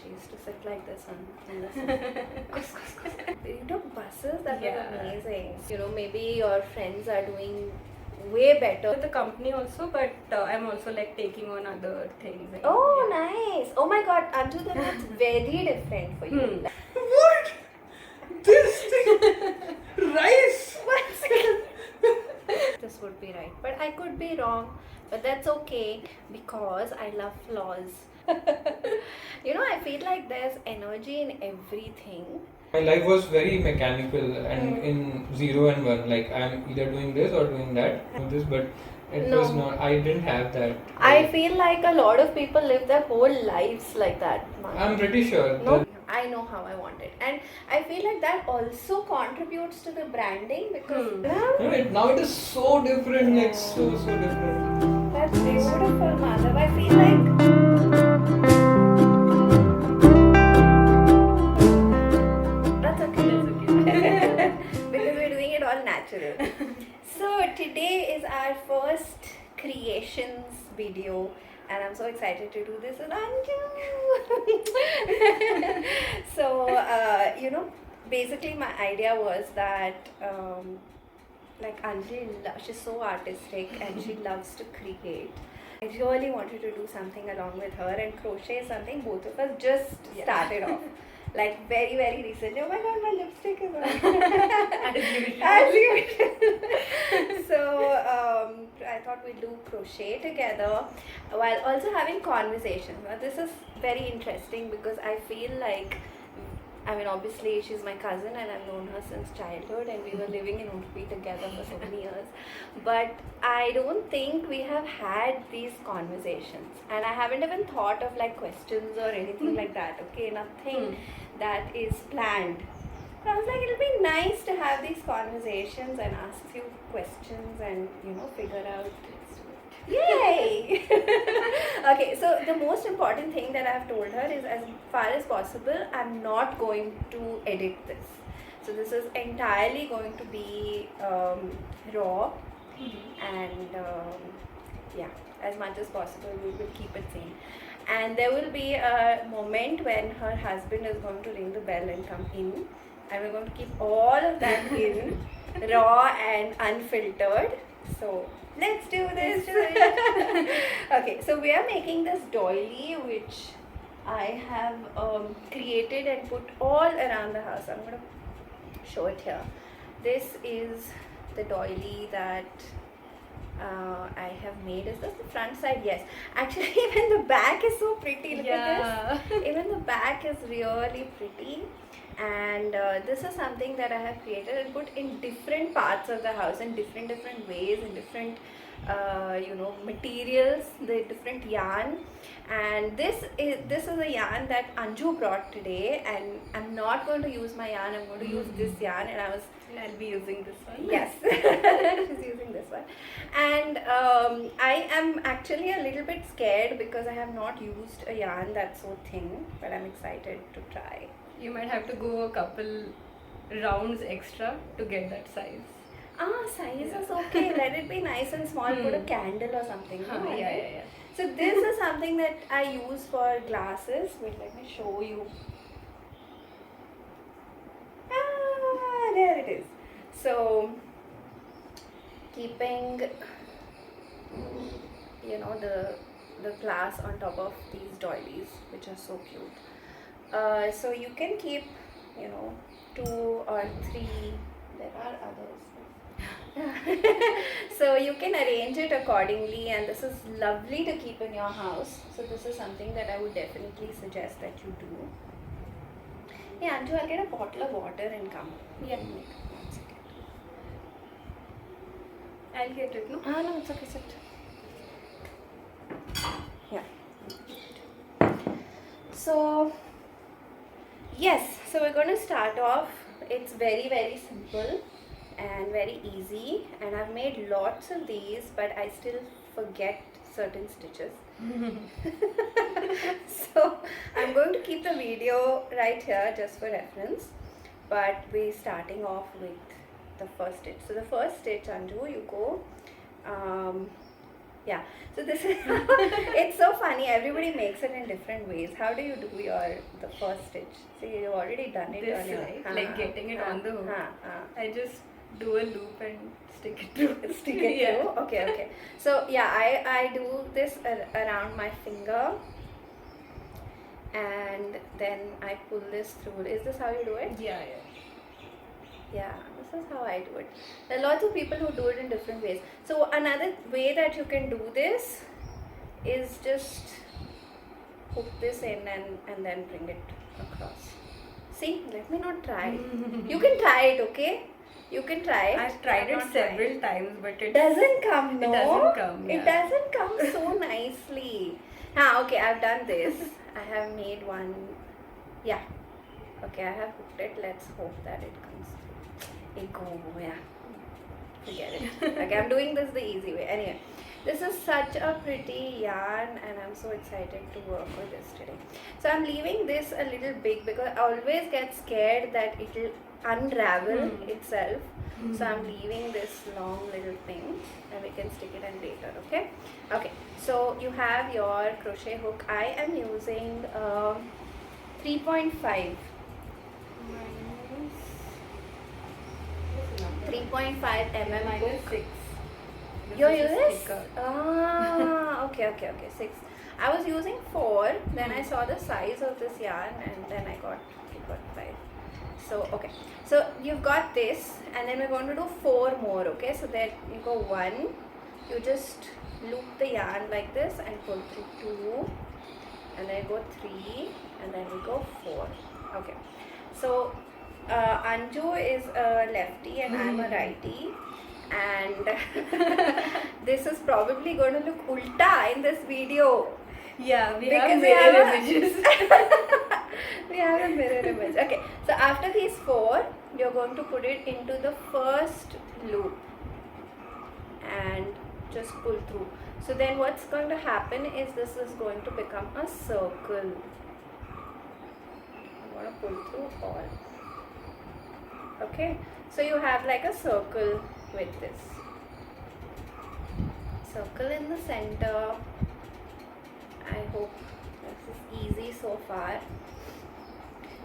She used to sit like this and listen. You took buses? That was amazing. You know, maybe your friends are doing way better with the company also, but I'm also like taking on other things. Like, oh, nice. Oh my god, Anju, then that's very different for you. What? This thing? Rice? One second. This would be right, but I could be wrong. But that's okay because I love flaws. You know, I feel like there's energy in everything. My life was very mechanical and in 0 and 1. Like I'm either doing this or doing that. This, but it was not. I didn't have that. I feel like a lot of people live their whole lives like that. I'm pretty sure. No, I know how I want it, and I feel like that also contributes to the branding because now it is so different. Like so different. That's beautiful, Madhav. I feel like. That's okay. Because we're doing it all natural. So today is our first creations video, and I'm so excited to do this with Anju. So you know, basically my idea was that like Anju, she's so artistic and she loves to create. I really wanted to do something along with her, and crochet is something both of us just started off. Like very recently. Oh my god, my lipstick is on. As usual. So I thought we'd do crochet together while also having conversations. Now this is very interesting because I feel like, I mean, obviously she's my cousin and I've known her since childhood and we were living in Udupi together for so many years. But I don't think we have had these conversations, and I haven't even thought of like questions or anything like that. Okay, nothing that is planned. So I was like, it'll be nice to have these conversations and ask few questions and, you know, figure out. Yay! Okay, so the most important thing that I've told her is, as far as possible, I'm not going to edit this. So this is entirely going to be raw, and yeah, as much as possible we will keep it same. And there will be a moment when her husband is going to ring the bell and come in, and we're going to keep all of that in raw and unfiltered. So let's do this. Okay, so we are making this doily which I have created and put all around the house. I'm going to show it here. This is the doily that I have made. Is this the front side? Yes. Actually, even the back is so pretty. Look at this. Even the back is really pretty. And this is something that I have created and put in different parts of the house in different ways, in different you know, materials, the different yarn. And this is a yarn that Anju brought today, and I'm not going to use my yarn. I'm going to use this yarn, and I'll be using this one. Yes, she's using this one. And I am actually a little bit scared because I have not used a yarn that's so thin, but I'm excited to try. You might have to go a couple rounds extra to get that size. Size is okay. Let it be nice and small. Put a candle or something. Yeah. So this is something that I use for glasses. Wait, let me show you. There it is. So keeping, you know, the glass on top of these doilies, which are so cute. So you can keep, you know, 2 or 3. There are others. So you can arrange it accordingly, and this is lovely to keep in your house. So this is something that I would definitely suggest that you do. Yeah, Anju, I'll get a bottle of water and come. Yeah. 1 second. I'll get it, no? No, it's okay, sit. Yeah. So, yes, so we're going to start off. It's very simple and very easy, and I've made lots of these, but I still forget certain stitches. So I'm going to keep the video right here just for reference, but we're starting off with the first stitch. So the first stitch, Anju, you go Yeah. So this is it's so funny. Everybody makes it in different ways. How do you do the first stitch? See, you've already done it This, on your right? Like getting it on the hook. I just do a loop and stick it through. Stick it through. Okay. So yeah, I do this around my finger, and then I pull this through. Is this how you do it? Yeah. Yeah, this is how I do it. There are lots of people who do it in different ways. So another way that you can do this is just hook this in and then bring it across. See, let me not try. You can try it, okay? You can try it. I've tried it several times, but it doesn't come. No, it doesn't come. It doesn't come so nicely. Okay, I've done this. I have made one. Yeah. Okay, I have hooked it. Let's hope that it comes. Yeah. Forget it. Okay, I'm doing this the easy way. Anyway, this is such a pretty yarn, and I'm so excited to work with this today. So I'm leaving this a little big because I always get scared that it'll unravel itself. So I'm leaving this long little thing, and we can stick it in later. Okay. So you have your crochet hook. I am using 3.5. 3.5 mm minus 6. You're using 6? Okay, 6. I was using 4, then I saw the size of this yarn, and then I got 3.5. So, okay. So, you've got this, and then we're going to do 4 more, okay? So, then you go 1, you just loop the yarn like this and pull through 2, and then go 3, and then we go 4. Okay. So, Anju is a lefty and I'm a righty, and this is probably going to look ulta in this video. Yeah, we because have mirror images. We have a mirror image. Okay, so after these 4, you're going to put it into the first loop and just pull through. So then what's going to happen is this is going to become a circle. I'm going to pull through all. Okay, so you have like a circle with this. Circle in the center. I hope this is easy so far.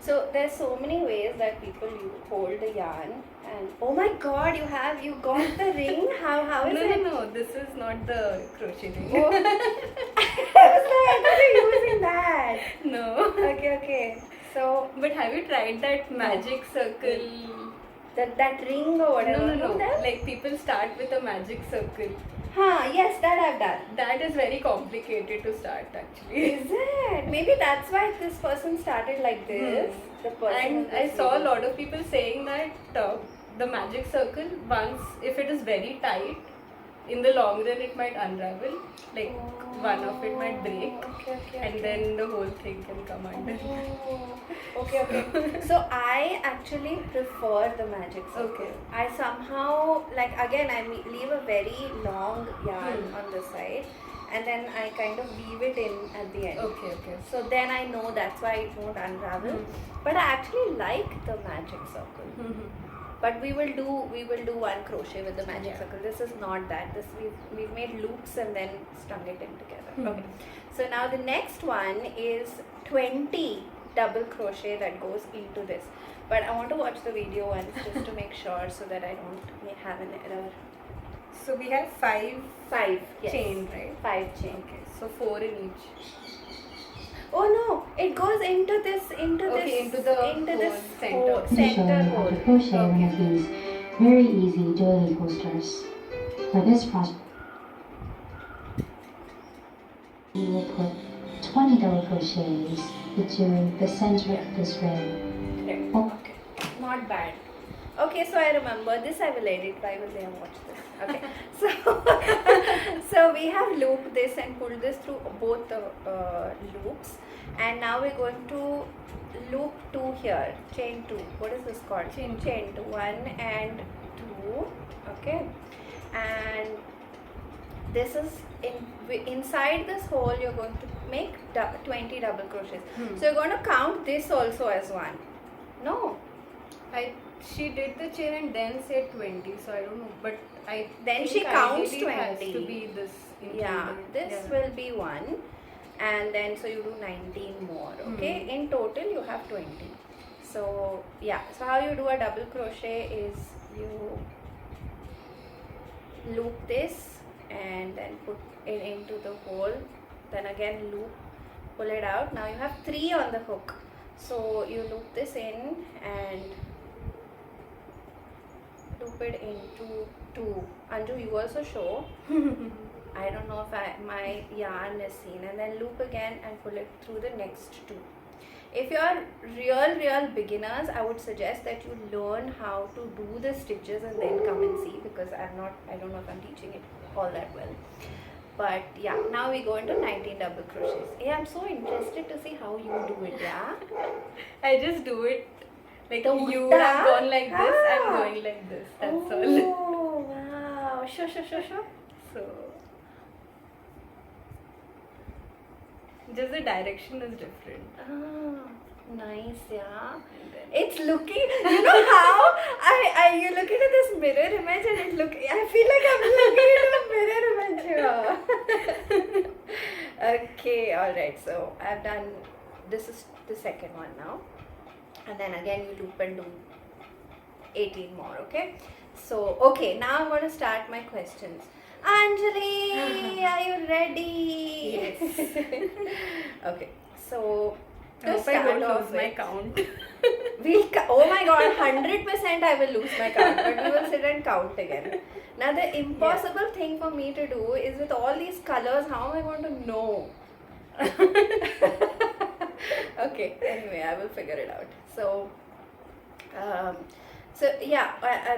So there's so many ways that people hold the yarn, and oh my god, you got the ring. How is it? No, this is not the crochet ring. Oh. I was like, I thought you were using that. No. Okay. So, but have you tried that magic circle? That ring or whatever? No. Like people start with a magic circle. Yes, that I've done. That is very complicated to start actually. Is it? Maybe that's why this person started like this. The person. And I saw a lot of people saying that the magic circle, once if it is very tight, in the long run it might unravel. Like one of it might break. Okay. Then the whole thing can come under. Okay. So I actually prefer the magic circle. Okay. I somehow, like, again, I leave a very long yarn on the side, and then I kind of weave it in at the end. Okay. So then I know that's why it won't unravel. But I actually like the magic circle. But we will do one crochet with the magic circle. This is not that. This we've made loops and then strung it in together. Okay. So now the next one is 20 double crochet that goes into this. But I want to watch the video once just to make sure so that I don't have an error. So we have 5 yes. chain, right? 5 chain. Okay. So 4 in each. Oh no! It goes into this into this center. Center hole. To crochet one of these very easy doily coasters. For this project, we will put 20 double crochets into the center of this ring. Okay, not bad. Okay, so I remember this. I will edit. Why will they watch this? Okay, so we have looped this and pulled this through both the loops, and now we're going to loop 2 here. Chain 2. What is this called? Chain 2. 1 and 2. Okay, and this is inside this hole. You're going to make 20 double crochets. So you're going to count this also as one. No. I she did the chain and then said 20, so I don't know. But I Then think she counts ideally it has 20. to be this Yeah, included. this Yeah. will be 1, and then so you do 19 more, okay? In total you have 20. So yeah, so how you do a double crochet is you loop this and then put it into the hole, then again loop, pull it out. Now you have 3 on the hook, so you loop this in and loop it into 2. Anju, you also show. I don't know if my yarn is seen, and then loop again and pull it through the next 2. If you are real beginners, I would suggest that you learn how to do the stitches and then come and see, because I don't know if I'm teaching it all that well. But yeah, now we go into 19 double crochets. Yeah, I'm so interested to see how you do it, yeah? I just do it like The you utta? have gone like this, I'm Ah. going like this. That's all. Oh, wow. Sure. So just the direction is different. Ah, nice, yeah. And then It's looking, you know how you're looking at this mirror image and I feel like I'm looking at a mirror image here. Okay, alright, so I've done, this is the second one now. And then again you loop and do 18 more, okay? So, okay, now I'm going to start my questions. Anjali, are you ready? Yes. Okay, so I hope I don't lose my count. Oh my god, 100% I will lose my count, but we will sit and count again. Now the impossible thing for me to do is, with all these colors, how am I going to know? Okay, anyway, I will figure it out. So yeah,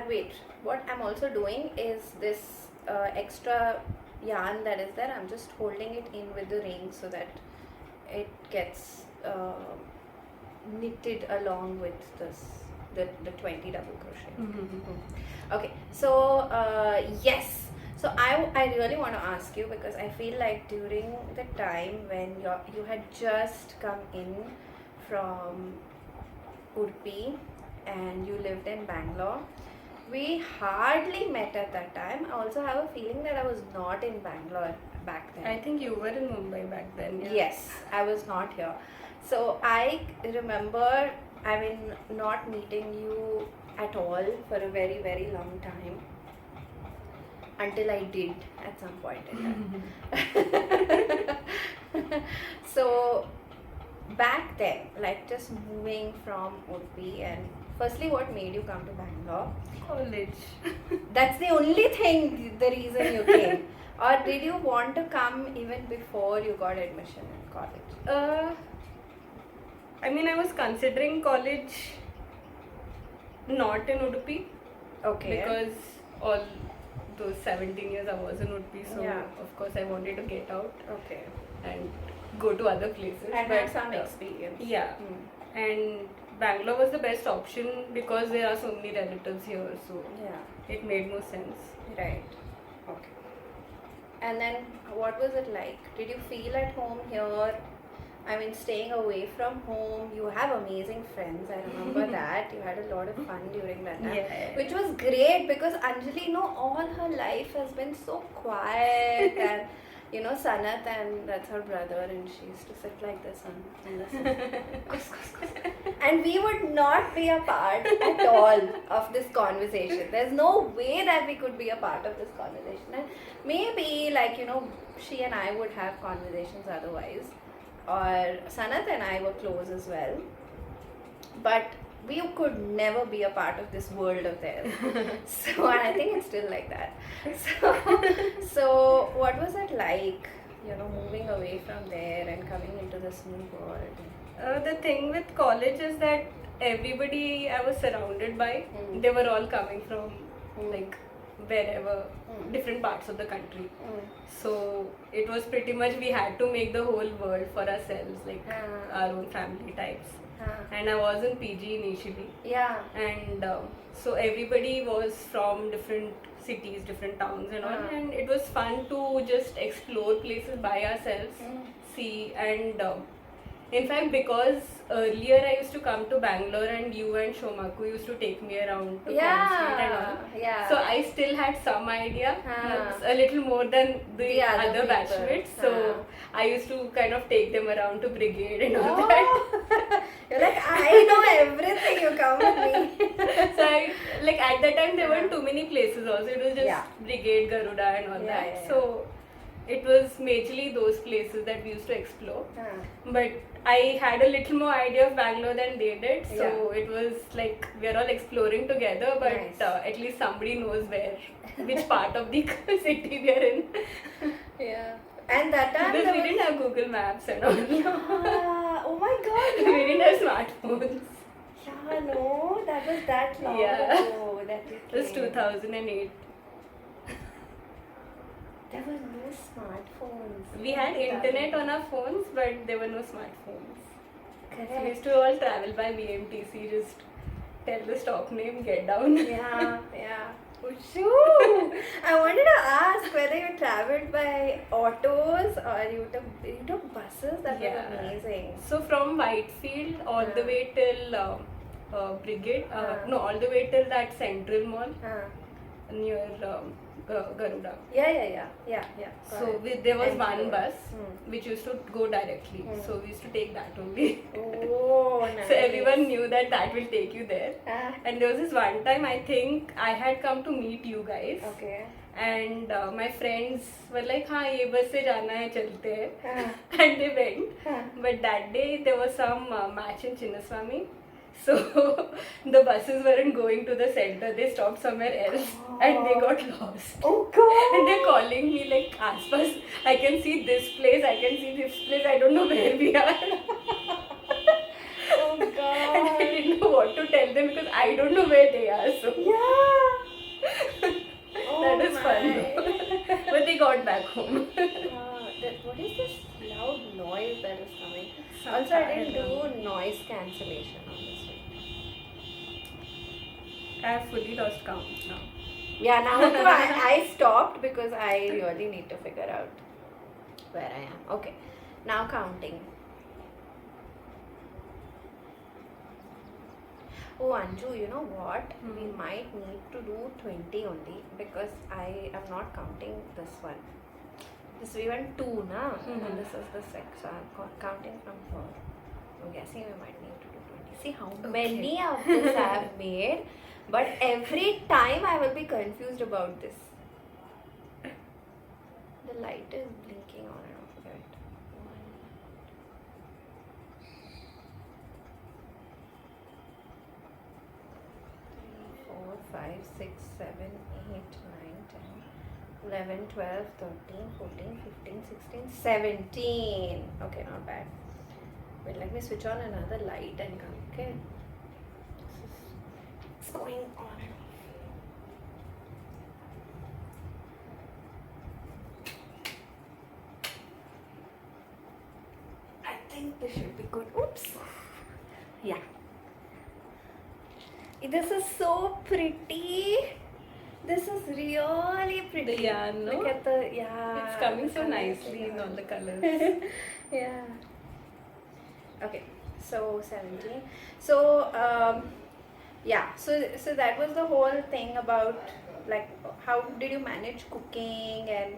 wait, what I'm also doing is this extra yarn that is there, I'm just holding it in with the ring so that it gets knitted along with the 20 double crochet. Okay, so yes, so I really want to ask you, because I feel like during the time when you had just come in from Udupi and you lived in Bangalore, we hardly met at that time. I also have a feeling that I was not in Bangalore back then. I think you were in Mumbai back then. Yeah. Yes, I was not here. So I remember, I mean, not meeting you at all for a very, very long time, until I did at some point in time. So back then, like just moving from Udupi, and firstly, what made you come to Bangalore? College. That's the only thing, the reason you came. Or did you want to come even before you got admission in college? I mean, I was considering college not in Udupi. Okay. Because all those 17 years I was in Udupi, so Yeah. of course I wanted to get out Okay. and go to other places. And but, have some experience. Yeah. And Bangalore was the best option because there are so many relatives here, so Yeah. it made more sense. Right. Okay. And then what was it like? Did you feel at home here? I mean, staying away from home, you have amazing friends. I remember that. You had a lot of fun during that time. Yeah. Which was great, because Anjali, all her life has been so quiet. And, Sanat, and that's her brother, and she used to sit like this and listen. And we would not be a part at all of this conversation. There's no way that we could be a part of this conversation. And maybe, she and I would have conversations otherwise. Or Sanat and I were close as well, but we could never be a part of this world of theirs. So, and I think it's still like that. So what was it like, moving away from there and coming into this new world? The thing with college is that everybody I was surrounded by, Mm. they were all coming from Mm. like wherever, Mm. different parts of the country. Mm. So it was pretty much we had to make the whole world for ourselves, like Ah. our own family types. Ah. And I was in PG initially, Yeah. and so everybody was from different cities, different towns and all, Ah. and it was fun to just explore places by ourselves, Mm. see, and In fact, because earlier I used to come to Bangalore and you and Shomaku used to take me around to Queen Street and all. Yeah. So I still had some idea, Ah. a little more than the other other people. batchmates. So I used to kind of take them around to Brigade and all Oh. that. You're like, I know everything, you come with me. So like at that time there weren't too many places also. It was just Yeah. Brigade, Garuda and all that. Yeah. So it was majorly those places that we used to explore. But I had a little more idea of Bangalore than they did, so it was like we're all exploring together, but Nice. at least somebody knows which part of the city we are in. Yeah. And that time Because we there didn't have Google Maps and all. was... Oh my god. We didn't have smartphones. Yeah, no, that was that long Yeah. ago that we It was came. 2008. There were no smartphones. We had internet on our phones, but there were no smartphones. So we Correct. used to all travel by VMTC, just tell the stop name, get down. Yeah. Shoo! I wanted to ask whether you traveled by autos or you took buses. That was amazing. So from Whitefield all the way till Brigade, no, all the way till that Central Mall near Garuda. Yeah. So there was And one Garuda. bus which used to go directly. So we used to take that only. Oh, nice. So everyone knew that will take you there. And there was this one time I think I had come to meet you guys. Okay. And my friends were like, हाँ ये बस से जाना है चलते हैं. And they went. But that day there was some match in Chinnaswamy. So the buses weren't going to the center. They stopped somewhere else and they got lost. Oh god. And they're calling me like, Aspas, I can see this place, I can see this place, I don't know where we are. Oh And god. I didn't know what to tell them because I don't know where they are. So Yeah. that is fun though. But they got back home. What is this loud noise that is coming? Some Also, I fire didn't alarm. do noise cancellation on this one. I have fully lost count now. Yeah, now too, I stopped because I really need to figure out where I am. Okay, now counting. Oh, Anju, you know what? We might need to do 20 only because I am not counting this one. This we went 2, na? And this is the 6. So I'm counting from 4. I'm guessing we might need to do 20. See how many of this I have made, but every time I will be confused about this. The light is blinking on and off. Right? 1, 2, 3, 4, 5, 6, 7, 8, 9, 10, 11, 12, 13, 14, 15, 16, 17. Okay, not bad. Wait, let me switch on another light and come. Okay. It's going on and off. I think this should be good. Oops. Yeah. This is so pretty. This is really pretty. The yarn, no? Look at the, It's coming the so colours nicely in together. all the colors. Yeah. Okay, so 17. So yeah, so that was the whole thing about like how did you manage cooking and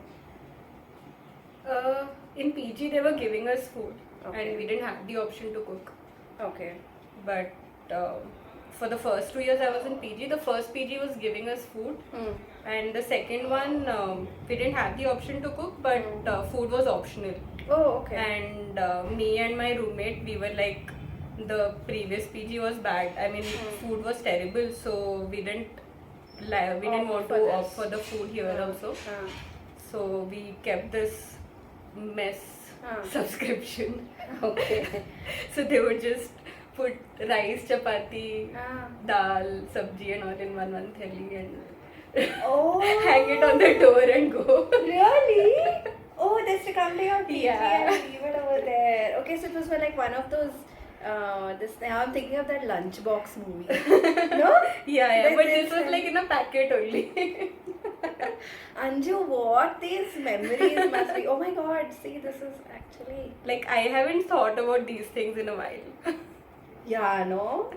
In PG they were giving us food Okay. and we didn't have the option to cook. okay. But for the first 2 years I was in PG, the first PG was giving us food. And the second one, we didn't have the option to cook, but food was optional. Oh, okay. And me and my roommate, we were like, the previous PG was bad. I mean, food was terrible, so we didn't want to opt for the food here also. So we kept this mess subscription. Okay. So they would just put rice, chapati, dal, sabji and all in one thali and Oh. hang it on the door and go. Really? Oh, that's to come to your PG Yeah. and leave it over there. Okay, so it was like one of those. Now I'm thinking of that lunchbox movie. No? Yeah, But but this this was like in a packet only. Anju, what these memories must be. Oh my god, see, this is actually. Like, I haven't thought about these things in a while. Yeah, no?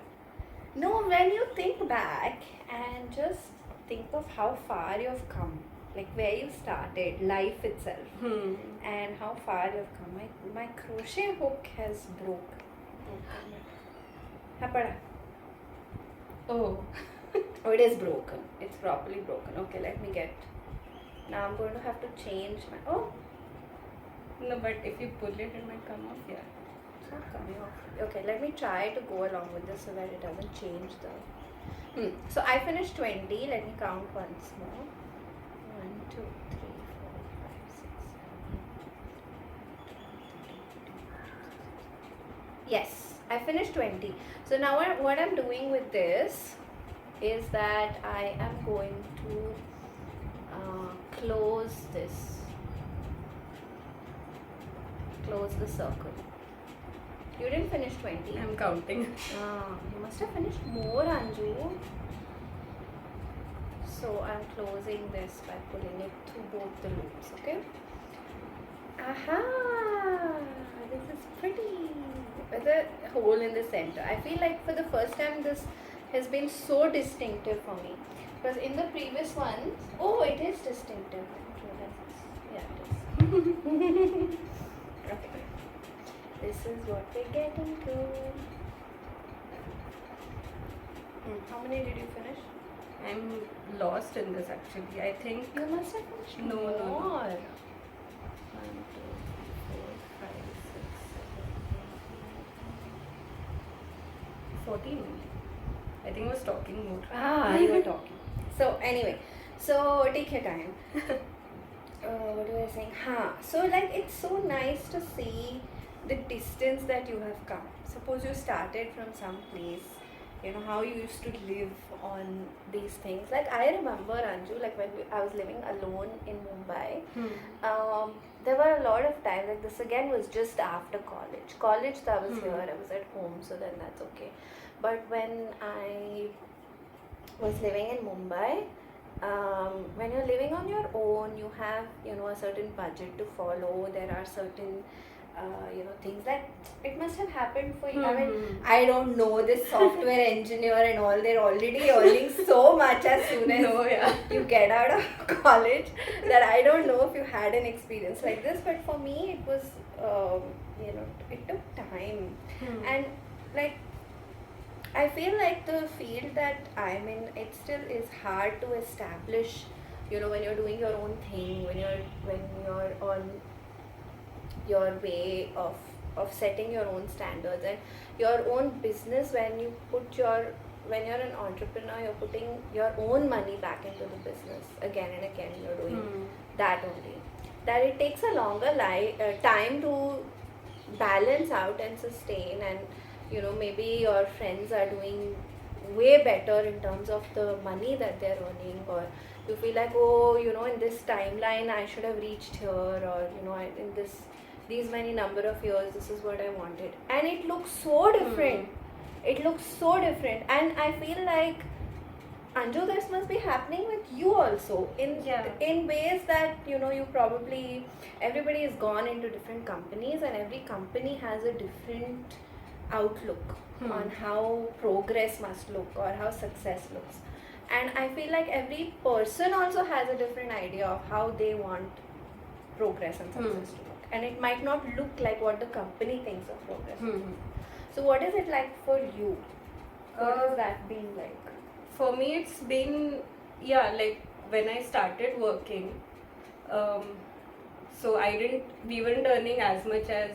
No, when you think back and just think of how far you've come, like where you started, life itself, and how far you've come. My crochet hook has broke. Hapada. Oh. Oh, it is broken. It's properly broken. Okay, let me get. Now I'm going to have to change my. Oh, No, but if you pull it, it might come off, yeah. it's not coming off. Okay, let me try to go along with this so that it doesn't change the. So I finished 20. Let me count once more. 1, 2, 3, 4, 5, 6, 7, 8. Yes, I finished 20. So now what I'm doing with this is that I am going to close this. Close the circle. You didn't finish 20. I'm counting. You must have finished more, Anju. So I'm closing this by pulling it through both the loops, okay? Aha! This is pretty. With a hole in the center. I feel like for the first time this has been so distinctive for me. Because in the previous ones, oh, it is distinctive. Yeah, it is. Okay. This is what we're getting to. How many did you finish? I'm lost in this actually. I think You must have finished No, more. no, no. 1, 2, 3, 4, 5, 6, 7, 14. I think I was talking more. You were talking. So anyway, so take your time. What was I saying? So like it's so nice to see the distance that you have come. Suppose you started from some place, you know, how you used to live on these things. Like I remember, Anju, like when I was living alone in Mumbai, there were a lot of times, like this again was just after college. College, I was here, I was at home, so then that's okay. But when I was living in Mumbai, when you're living on your own, you have, you know, a certain budget to follow. There are certain, you know, things that it must have happened for you. I mean, I don't know, this software engineer and all, they're already earning so much as soon as you get out of college that I don't know if you had an experience like this. But for me, it was, you know, it took time. And like, I feel like the field that I'm in, it still is hard to establish, you know, when you're doing your own thing, when you're on your way of setting your own standards and your own business. When you're an entrepreneur, you're putting your own money back into the business again and again. You're doing that only. That it takes a longer time to balance out and sustain, and you know, maybe your friends are doing way better in terms of the money that they're earning, or you feel like, oh, you know, in this timeline I should have reached here, or you know, in these many number of years, this is what I wanted, and it looks so different. It looks so different, and I feel like, Anju, this must be happening with you also in ways that, you know, you probably, everybody has gone into different companies, and every company has a different outlook on how progress must look or how success looks. And I feel like every person also has a different idea of how they want progress and success to look, and it might not look like what the company thinks of progress. So what is it like for you? What has that been like? For me, it's been, like when I started working, so we weren't earning as much as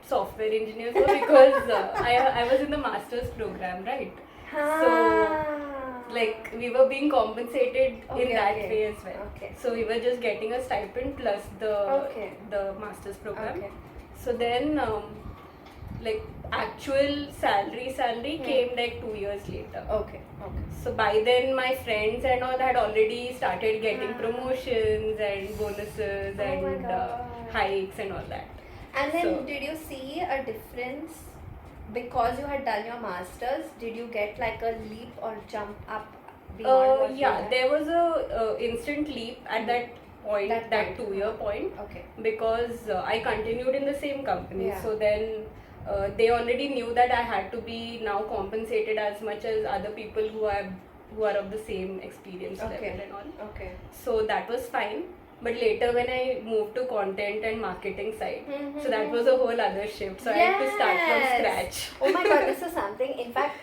software engineers were, because I was in the master's program, right? So like we were being compensated in that way as well. So we were just getting a stipend plus the master's program. So then like actual salary came like 2 years later. So by then my friends and all had already started getting promotions and bonuses and hikes and all that. And then did you see a difference because you had done your masters? Did you get like a leap or jump up beyond what you Yeah, have? there was a instant leap at that point, that 2-year point, Okay. because I continued in the same company. Yeah. So then they already knew that I had to be now compensated as much as other people who are of the same experience level and all. Okay. So that was fine. But later when I moved to content and marketing side, so that was a whole other shift. So I had to start from Yes. scratch. Oh my god, this is something. In fact,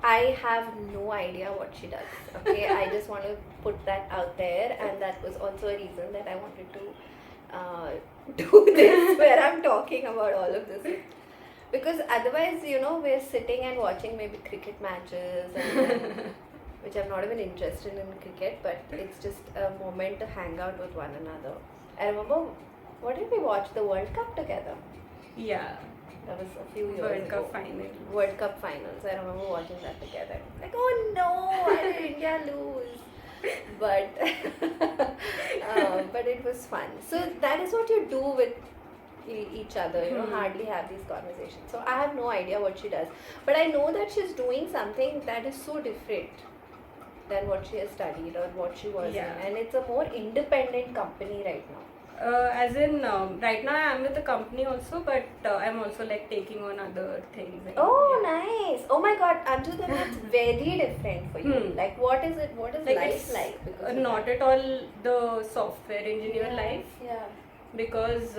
I have no idea what she does. Okay, I just want to put that out there, and that was also a reason that I wanted to do this, where I'm talking about all of this. Because otherwise, we're sitting and watching maybe cricket matches, and which I'm not even interested in cricket, but it's just a moment to hang out with one another. I remember, what did we watch? The World Cup together. Yeah. That was a few years World ago. Cup final. World Cup finals. I remember watching that together. Like, oh no, why did India lose? But but it was fun. So that is what you do with each other. Hardly have these conversations. So I have no idea what she does, but I know that she's doing something that is so different than what she has studied or what she was in, and it's a more independent company right now. As in, right now I'm with the company also, but I'm also like taking on other things. Oh, nice! Oh my God, Anju, then that's very different for you. Like, what is it? What is Like life it's like? Because of not that? at all the software engineer life, Yeah. because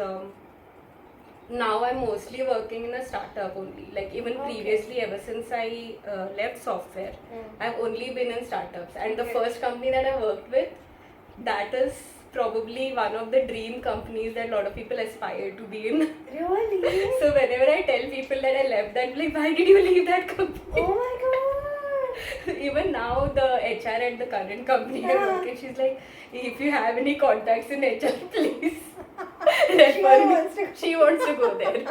now I'm mostly working in a startup only. Like even previously, ever since I left software, I've only been in startups. And the first company that I worked with, that is probably one of the dream companies that a lot of people aspire to be in. Really? So whenever I tell people that I left that, like, why did you leave that company? Oh my God! Even now, the HR at the current company I work in, she's like, if you have any contacts in HR, please refer me. She wants to go there.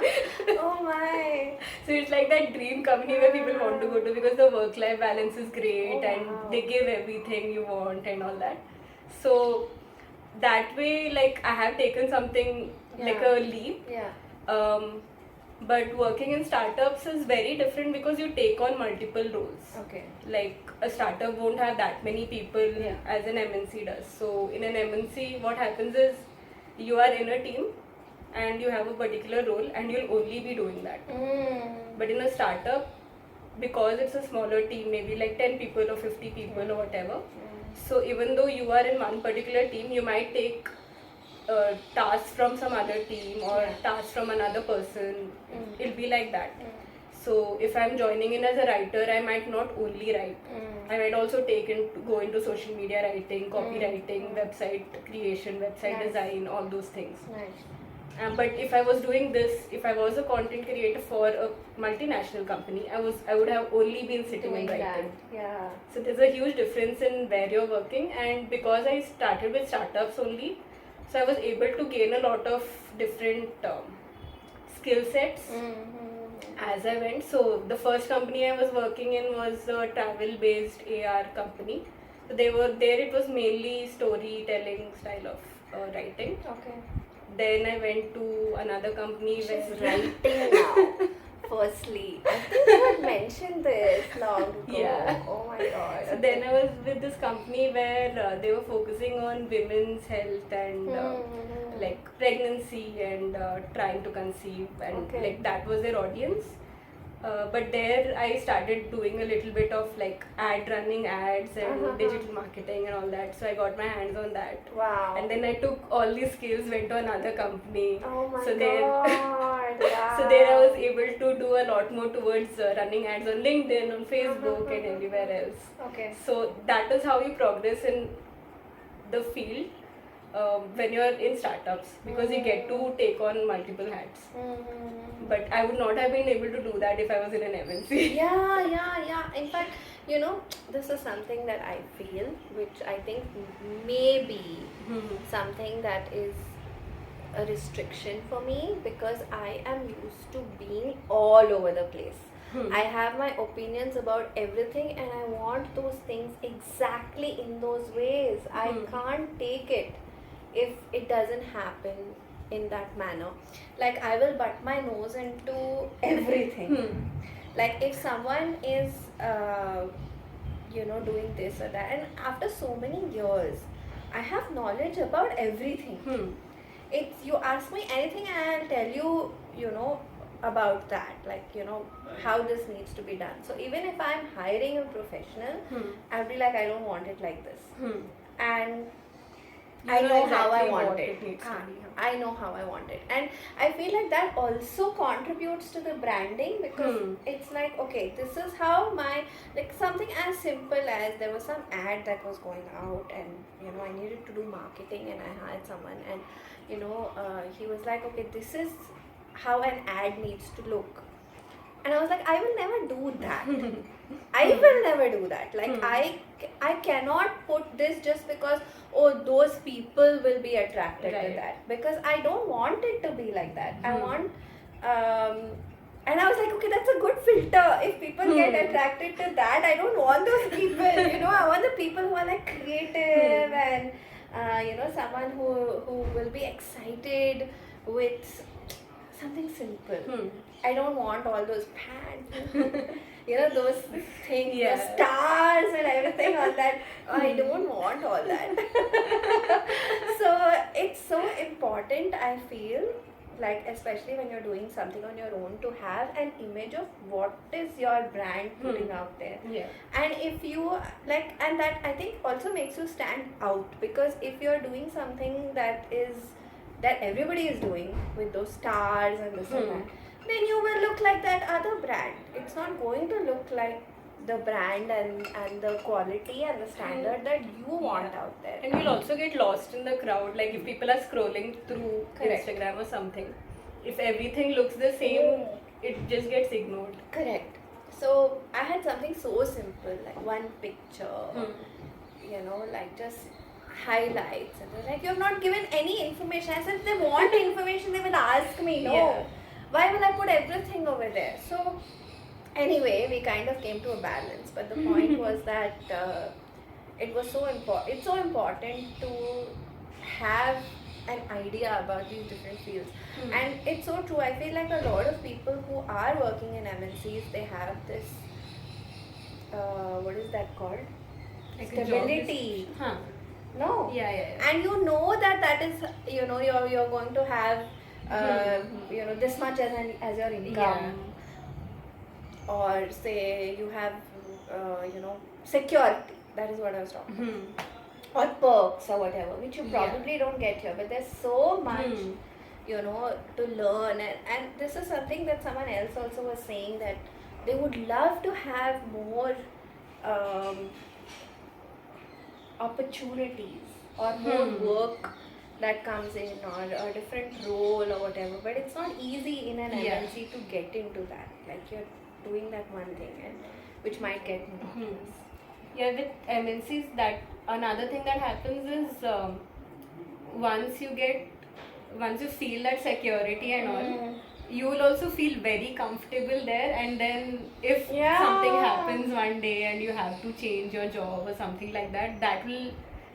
Oh my! So it's like that dream company where people want to go to, because the work-life balance is great and they give everything you want and all that. So that way, like, I have taken something like a leap. Yeah. But working in startups is very different because you take on multiple roles. Okay. Like a startup won't have that many people as an MNC does. So in an MNC, what happens is you are in a team and you have a particular role and you'll only be doing that. But in a startup, because it's a smaller team, maybe like 10 people or 50 people or whatever, so even though you are in one particular team, you might take tasks from some other team or tasks from another person. It'll be like that. So if I'm joining in as a writer, I might not only write. I might also go into social media writing, copywriting, website creation, website design, all those things. Nice. But if I was doing this, if I was a content creator for a multinational company, I would have only been sitting and writing. Yeah. So there's a huge difference in where you're working, and because I started with startups only, so I was able to gain a lot of different skill sets as I went. So the first company I was working in was a travel-based AR company. So it was mainly storytelling style of writing. Okay. Then I went to another company She's where writing now. Firstly, I think you had mentioned this long ago. Yeah. Oh my God. So then I was with this company where they were focusing on women's health and like pregnancy and trying to conceive, and like that was their audience. But there I started doing a little bit of like running ads and digital marketing and all that. So I got my hands on that. Wow. And then I took all these skills, went to another company. Oh my So God. so there I was able to do a lot more towards running ads on LinkedIn, on Facebook, and everywhere else. Okay. So that is how you progress in the field when you're in startups, because you get to take on multiple hats. But I would not have been able to do that if I was in an MNC. Yeah. In fact, this is something that I feel, which I think may be something that is a restriction for me, because I am used to being all over the place. I have my opinions about everything and I want those things exactly in those ways. I can't take it if it doesn't happen in that manner. Like, I will butt my nose into everything. Like, if someone is doing this or that. And after so many years, I have knowledge about everything. It's, you ask me anything and I'll tell you, about that, like, how this needs to be done. So even if I'm hiring a professional, I'll be like, I don't want it like this. And I know how I want it. I know how I want it. And I feel like that also contributes to the branding, because it's like, okay, this is how like something as simple as there was some ad that was going out, and I needed to do marketing, and I hired someone, and he was like, okay, this is how an ad needs to look. And I was like, I will never do that. I will never do that. Like, I cannot put this just because, those people will be attracted to that. Because I don't want it to be like that. I want, and I was like, okay, that's a good filter. If people get attracted to that, I don't want those people. I want the people who are like creative and, someone who will be excited with something simple. I don't want all those pads, those things, the stars and everything on that. I don't want all that. So it's so important, I feel, like, especially when you're doing something on your own, to have an image of what is your brand putting out there. And if you like, and that I think also makes you stand out, because if you're doing something that everybody is doing with those stars and this and that, then you will look like that other brand. It's not going to look like the brand and the quality and the standard that you want out there. And you'll also get lost in the crowd. Like, if people are scrolling through Instagram or something, if everything looks the same, it just gets ignored. Correct. So I had something so simple, like one picture, like just highlights, and they're like, you have not given any information. I said, if they want information, they will ask me. Why will I put everything over there? So anyway, we kind of came to a balance, but the point was that it was so important. It's so important to have an idea about these different fields. And it's so true. I feel like a lot of people who are working in MNCs, they have this what is that called? Like stability. No. Yeah. And that is, you're going to have this much as your income, or say you have security. That is what I was talking about. Or perks or whatever, which you probably don't get here, but there's so much to learn, and this is something that someone else also was saying, that they would love to have more opportunities or more work that comes in, or a different role or whatever, but it's not easy in an MNC to get into that. Like, you're doing that one thing, and which might get monotonous. With MNCs, that another thing that happens is once you feel that security and all, you will also feel very comfortable there, and then if something happens one day and you have to change your job or something like that, that will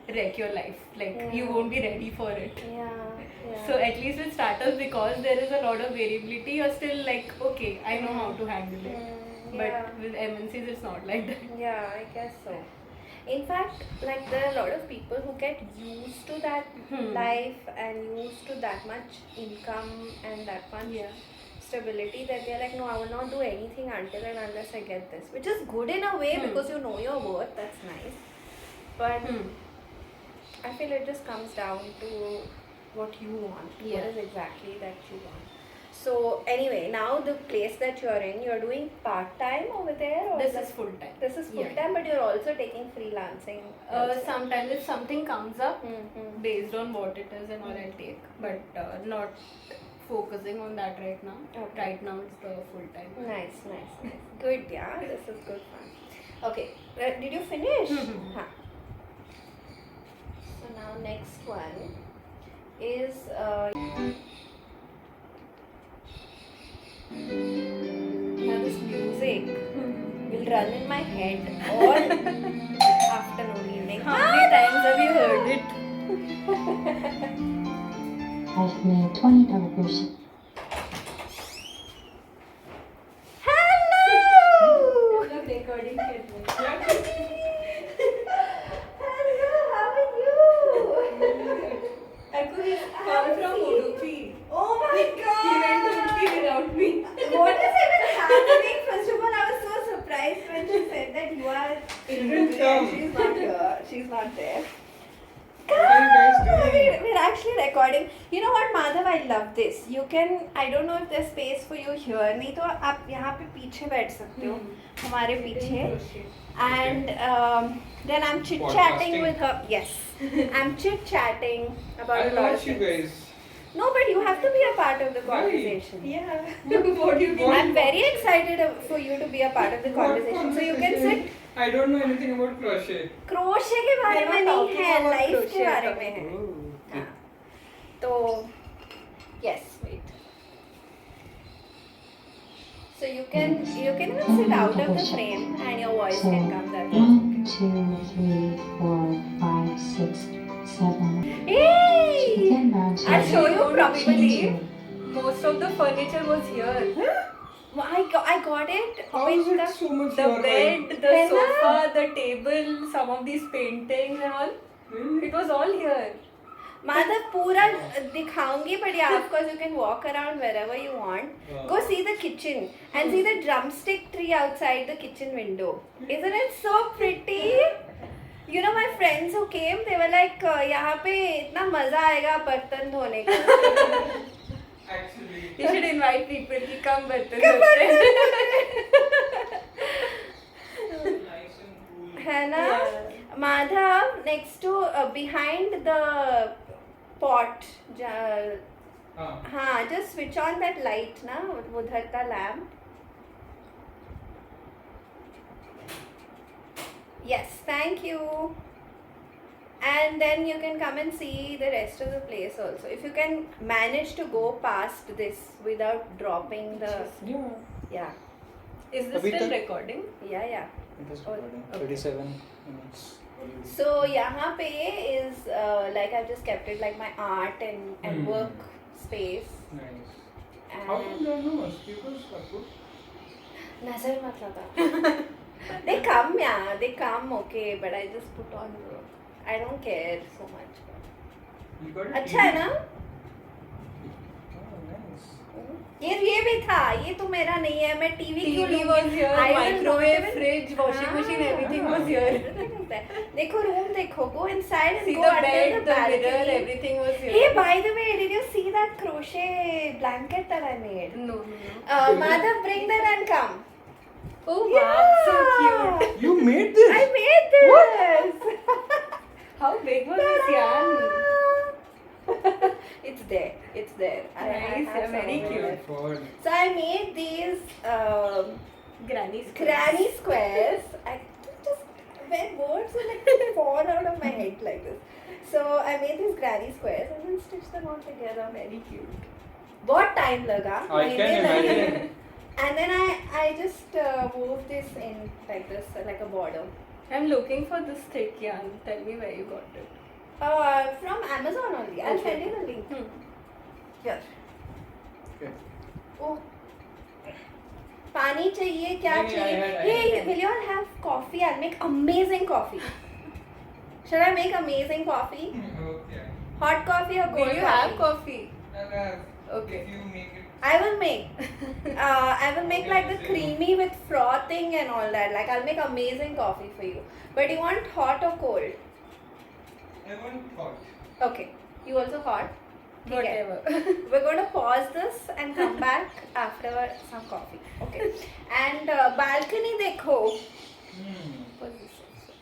wreck your life. Like, you won't be ready for it. So at least with startups, because there is a lot of variability, you're still like, okay, I know how to handle it. But with MNCs, it's not like that. Yeah, I guess so. In fact, like, there are a lot of people who get used to that life and used to that much income and that much stability, that they're like, no, I will not do anything until and unless I get this, which is good in a way, because you know your worth. That's nice. But I feel it just comes down to what you want. What is exactly that you want. So anyway, now the place that you're in, you're doing part-time over there? Or This is full-time. This is full-time, but you're also taking freelancing? Sometimes if something comes up, based on what it is and all, I'll take. But not focusing on that right now. Right now it's the full-time. Nice. Good, yeah. This is good fun. Okay, did you finish? So now next one is now this music will run in my head all afternoon, evening. How many times have you heard it? I've made $20 crochet. Hello! recording What? didn't come. She's not here. She's not there. What are you guys doing? We're actually recording. You know what, Madhav? I love this. You can. I don't know if there's space for you here. नहीं तो आप यहाँ पे पीछे बैठ सकते हो. हमारे पीछे. And then I'm chit chatting Podcasting. with her. Yes, I'm chit chatting about I a lot of watch you things. guys. No, but you have to be a part of the Why? conversation. Yeah. What do you mean? I'm very excited for you to be a part of the conversation. So you can sit. I don't know anything about crochet. Crochet के बारे में नहीं है, life के बारे में है. Oh. हाँ. तो yes, wait. So you can even sit out of the frame and your voice So, can come that 1, 2, 3, 4, 5, 6, 7. Hey! Begin round 2. I'll show you properly. Chain 2. Most of the furniture was here. I got it How with is it the so much The your bed, height? the है ना? sofa, the table, some of these paintings and all. Really? It was all here. Madhav पूरा दिखाऊंगी, but yeah, of course you can walk around wherever you want. Wow. Go see the kitchen and see the drumstick tree outside the kitchen window. Isn't it so pretty? You know, my friends who came, they were like, यहाँ पे इतना मजा आएगा बर्तन धोने का. Actually. You should invite people to come with us. Nice and cool. है ना? Yeah. Madhav, next to behind the pot. हाँ, just switch on that light ना, उधर का lamp. Yes, thank you. And then you can come and see the rest of the place also. If you can manage to go past this without dropping the. Yeah. Yeah, Is this Abhi still tak- recording? yeah. It is Oh, recording. okay. 37 minutes. So यहाँ पे is like I've just kept it like my art and work space. Nice. How And come there are no mosquitoes, Kapoor? नजर मत लगा. They come, yeah, they come, okay, but I just put on. I don't care so much. You got a अच्छा है ना? Oh, nice. ये भी था. ये तो मेरा नहीं है. मैं टीवी क्यों TV लूँगी? was here, I will microwave, not even- fridge, washing machine, everything was here. देखो room देखो. Go inside and See go the under bed, the the mirror, balcony. everything was here. Hey, by the way, did you see that crochet blanket that I made? No. Madhav, bring that and come. Oh wow, so cute. You made this? I made this. How big was this yarn? It's there. It's there. I Nice, have some very over cute. there. God. So I made these Granny's granny squares. I just when words will like fall out of my head like this. So I made these granny squares and then stitched them all together. Very cute. बहुत time लगा. I can महीने लगे. imagine. And then I just wove this in like this, like a border. I'm looking for this thick yarn. Tell me where you got it. From Amazon only. I'll Okay. send you the link. Here. Okay. Oh. पानी चाहिए क्या नहीं, चाहिए? I Hey, had. will you all have coffee? I'll make amazing coffee. Should I make amazing coffee? Okay. Hot coffee or cold Did you coffee? have coffee? I'll have. Okay. If you make it. I will make. I will make like the creamy with frothing and all that. Like I'll make amazing coffee for you. But you want hot or cold? I want hot. Okay. You also hot? Okay. Whatever. We're going to pause this and come back after some coffee. Okay. And balcony dekho. What's this also?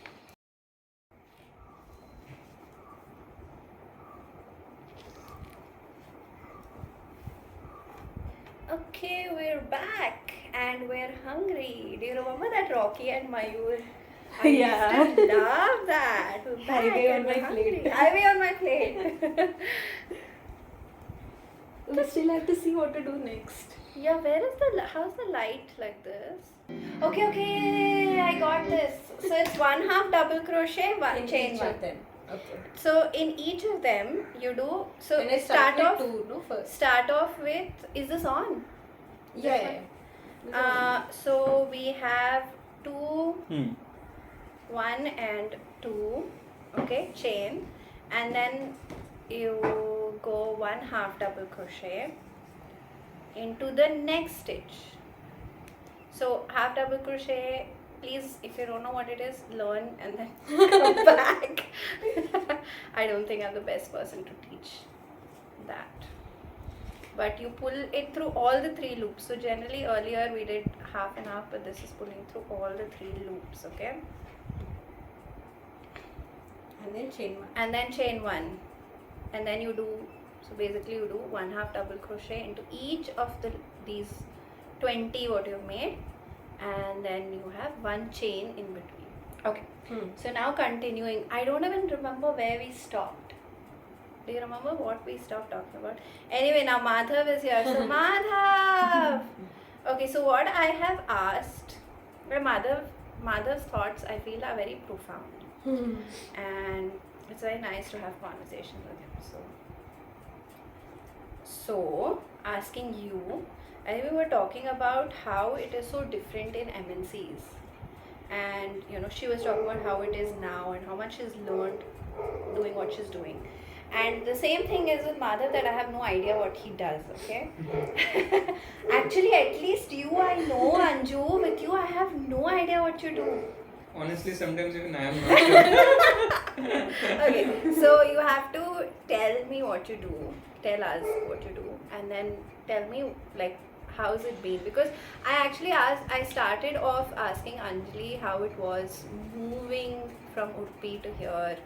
Okay, we're back and we're hungry. Do you remember that Rocky and Mayur? I Yeah. used to love that. We're back Highway on and we're my hungry. plate. Highway on my plate. We still have to see what to do next. Yeah, where is the how's the light like this? Okay, I got this. So it's 1/2 double crochet, one chain each one. of them. Okay. So in each of them you do so When I start with off two, no first. start off with is this on? Yeah. So we have two, Hmm. 1 and 2, okay, chain, and then you go 1/2 double crochet into the next stitch. So half double crochet please, if you don't know what it is, learn and then come back. I don't think I'm the best person to teach that. But you pull it through all the 3 loops. So generally earlier we did half and half, but this is pulling through all the 3 loops, okay? And then chain 1. And then chain 1. And then you do, so basically you do 1/2 double crochet into each of these 20 what you've made. And then you have 1 chain in between. Okay. So now continuing, I don't even remember where we stopped. Do you remember what we stopped talking about? Anyway, now Madhav is here. So Madhav! Okay, so what I have asked, Madhav's thoughts I feel are very profound. And it's very nice to have conversations with him. So asking you, and we were talking about how it is so different in MNCs. And she was talking about how it is now and how much she's learned doing what she's doing. And the same thing is with Madhav, that I have no idea what he does, okay? Actually, at least you I know, Anju. With you, I have no idea what you do. Honestly, sometimes even I am not sure. Okay, so you have to tell me what you do. Tell us what you do. And then tell me, like, how's it been? Because I started off asking Anjali how it was moving from Udupi to here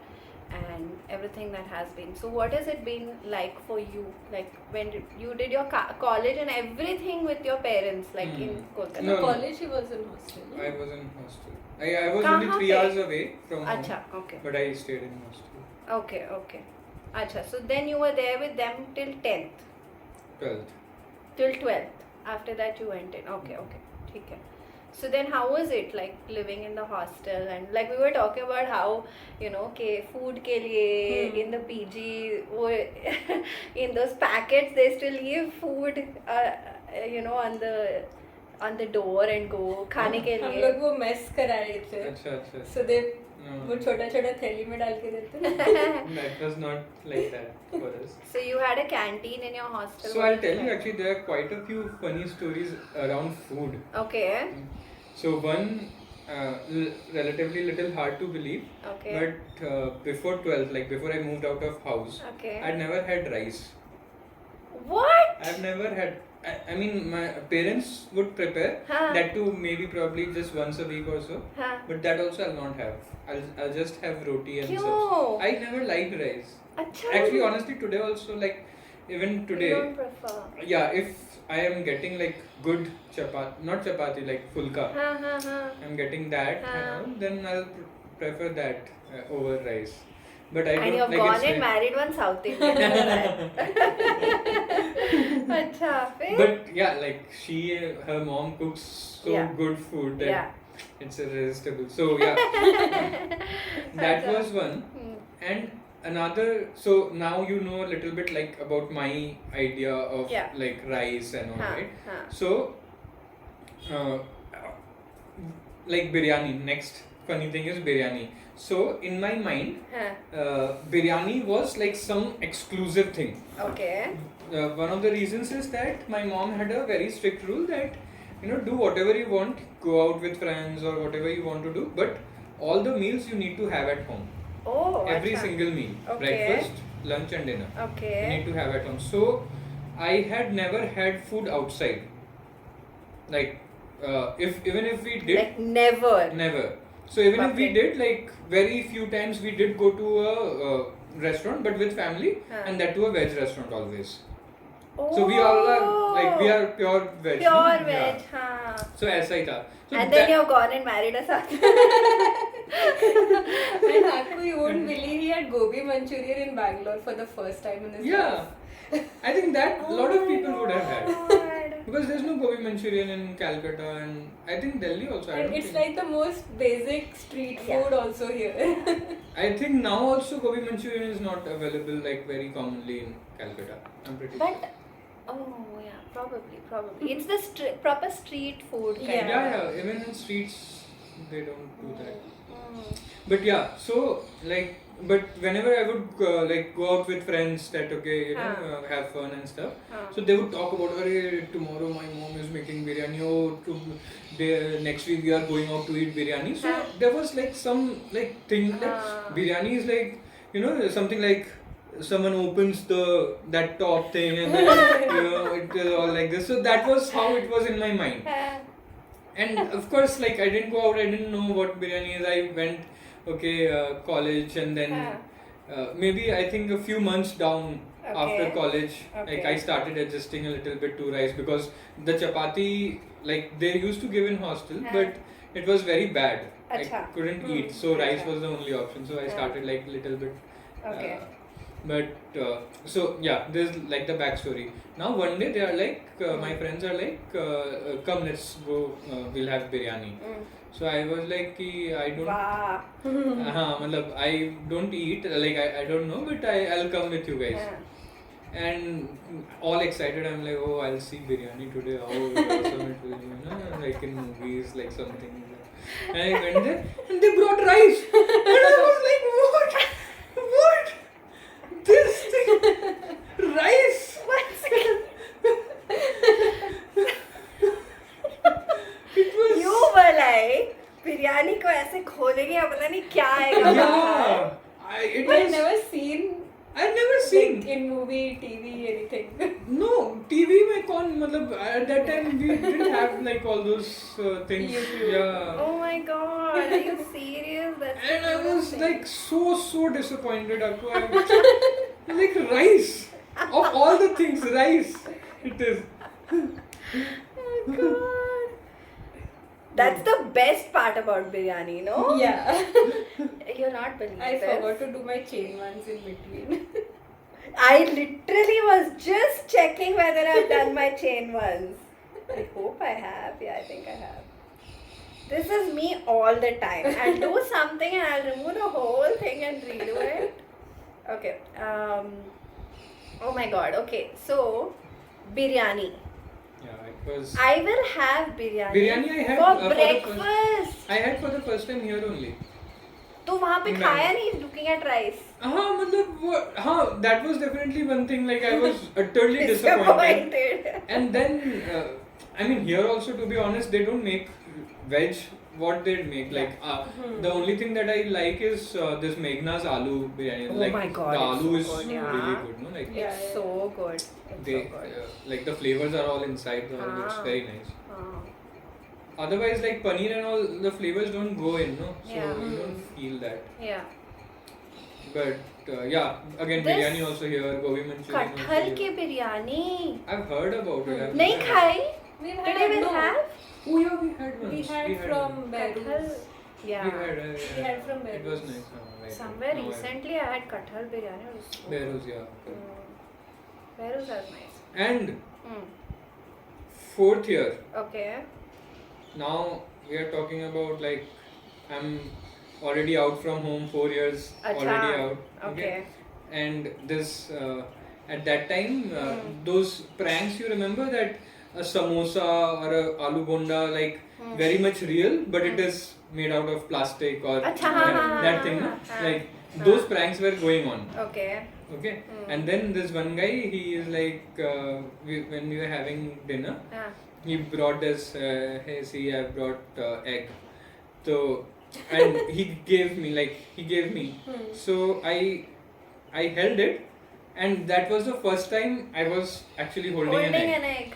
and everything that has been. So what has it been like for you? Like when you did your college and everything with your parents, like in Kolkata? No. College he was in hostel. I was in hostel. I was only 3 hours away from home. Acha, okay. But I stayed in hostel. Okay. Acha, so then you were there with them till 10th? 12th. Till 12th. After that you went in. Okay. Okay. So then how was it like living in the hostel? And like we were talking about how, food ke liye in the PG, in those packets they still give food, on the door and go खाने के हम लिए. लोग वो mess करा रहे थे. अच्छा. So they वो छोटा थैली में डाल के देते. That was not like that for us. So you had a canteen in your hostel. So I'll tell you, actually there are quite a few funny stories around food. Okay. So one relatively little hard to believe. Okay. But before 12th, like before I moved out of house, Okay. I'd never had rice. What? I've never had. I mean, my parents would prepare that too, maybe probably just once a week or so. But that also I'll not have. I'll just have roti and Kyun? I never liked rice. Achha. Actually, honestly, today also, like even today, You don't prefer. yeah, if I am getting like good not chapati, like fulka, I'm getting that, then I'll prefer that over rice. But I And don't you've like gone it's and married one South Indian. Acha, फिर? But yeah, like her mom cooks so good food that it's irresistible. So yeah, that was one. And another, so now you know a little bit like about my idea of like rice and all, right? So like biryani, next funny thing is biryani. So in my mind, biryani was like some exclusive thing. Okay. One of the reasons is that my mom had a very strict rule that do whatever you want, go out with friends or whatever you want to do, but all the meals you need to have at home. Oh, Every single meal, breakfast, lunch and dinner. You need to have at home. So I had never had food outside. Like even if we did, like never. So even if we did, like very few times we did go to a restaurant, but with family, and that to a veg restaurant always. So we all are like, we are pure veg. Pure veg, हाँ. So ऐसा ही था. So and then you've gone and married a South. And Aku, you won't believe he had gobi Manchurian in Bangalore for the first time in his life. I think that a lot of people would have had. God. Because there's no gobi Manchurian in Calcutta and I think Delhi also. And it's like the most basic street food also here. I think now also gobi Manchurian is not available like very commonly in Calcutta. I'm pretty sure. Oh yeah, probably. It's the proper street food kind of. Yeah, even in streets they don't do that. But yeah, so like, but whenever I would like go out with friends that have fun and stuff, so they would talk about, "Arey, tomorrow my mom is making biryani. Oh, next week we are going out to eat biryani." So there was like some like thing like biryani is like something like someone opens that top thing and then it is all like this. So that was how it was in my mind. And of course, like I didn't go out, I didn't know what biryani is. I went college, and then maybe I think a few months down after college, like I started adjusting a little bit to rice, because the chapati like they used to give in hostel, but it was very bad. I couldn't eat, so rice was the only option. So I started like little bit. But so yeah, there's like the backstory. Now one day they are like, my friends are like, come, let's go, we'll have biryani. So I was like, I don't, I don't eat, like I don't know, but I'll come with you guys. And all excited, I'm like, oh, I'll see biryani today, how awesome it will be, like in movies, like something like that. And I went there, and they brought rice, and I was like, what? This thing, rice. It was. You were like, biryani को ऐसे खोलेंगे या पता नहीं क्या आएगा. Yeah, I've never seen. I've never seen like, in movie, TV, anything. No, TV में कौन मतलब at that time we didn't have like all those things. Yeah. Oh my god, are you serious? And I was like so disappointed. Like rice, of all the things, rice. It is. Oh god. That's the best part about biryani, no? Yeah. You'll not believe I this. forgot to do my chain ones in between. I literally was just checking whether I've done my chain ones. I hope I have. Yeah, I think I have. This is me all the time. I'll do something and I'll remove the whole thing and redo it. Okay. Oh my god. Okay. So, biryani. Yeah, it was. I will have biryani. Biryani I had for breakfast. I had for the first time here only. तो वहाँ पे खाया नहीं, looking at rice. मतलब that was definitely one thing. Like I was utterly disappointed. And then I mean here also, to be honest, they don't make veg what they make. Like the only thing that I like is this Meghna's aloo biryani. Oh like, my god, the aloo is so good, really good, no? Like It's so good. It's they so good. like the flavors are all inside. It's very nice. Otherwise, like paneer and all, the flavors don't go in, no? So you don't feel that. Yeah. But yeah, again, This biryani also here, gobi manchurian also कटहल here. की biryani. I've heard about it. I've नहीं never खाई? We've Did had I even no. have? Oh yeah, we had once. We had from कटहल. Beirut. Yeah. We had from It Beirut. was nice. Right. Somewhere No, recently I had कटहल biryani. It was so Beirut, good. yeah. Beirut was nice. And fourth year. Okay. Now we are talking about like I'm already out from home, 4 years already out. Okay. And this at that time those pranks, you remember that a samosa or a aloo bonda, like very much real, but it is made out of plastic or that thing, no? Like those pranks were going on. Okay. And then this one guy, he is like when we were having dinner, he brought this hey, see, I brought egg. So and he gave me so I held it, and that was the first time I was actually holding an egg.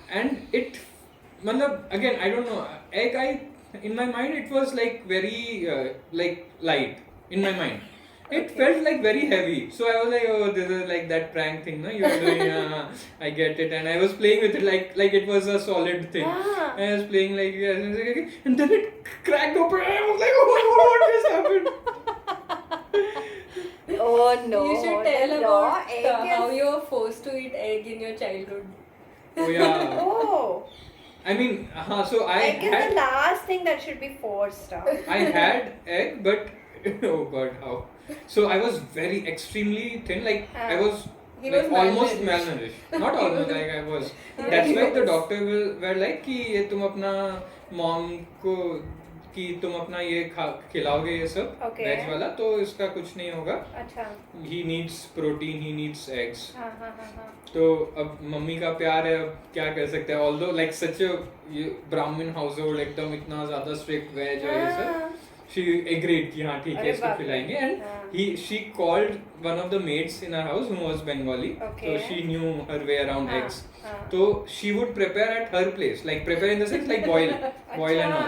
And it again, I don't know, egg, in my mind it was like very like light in my mind. It felt like very heavy. So I was like, oh, this is like that prank thing, no? You are doing, I get it. And I was playing with it like it was a solid thing. And I was playing like, and then it cracked open. And I was like, oh, what just happened? Oh no. You should tell about egg how you were forced to eat egg in your childhood. Oh, yeah. Oh. I mean, so I Egg is had... the last thing that should be forced out. I had egg, but oh god, how? So I was very extremely thin, like I was He like was almost malnourished. malnourished. Not almost, like I was. That's why the doctor were like कि ये तुम अपना mom को कि तुम अपना ये खिलाओगे ये सब Okay. वेज वाला तो इसका कुछ नहीं होगा. अच्छा. He needs protein, he needs eggs. हाँ. तो अब मम्मी का प्यार है, अब क्या कर सकते हैं. Although like such a Brahmin household, एकदम इतना ज़्यादा strict veg और ये सब, she agreed कि हाँ ठीक है अरे इसको बाप रे. खिलाएंगे. And हाँ. she called one of the maids in our house who was Bengali, Okay. so she knew her way around हाँ, eggs. हाँ. So she would prepare at her place, like prepare in the sense like boil and all.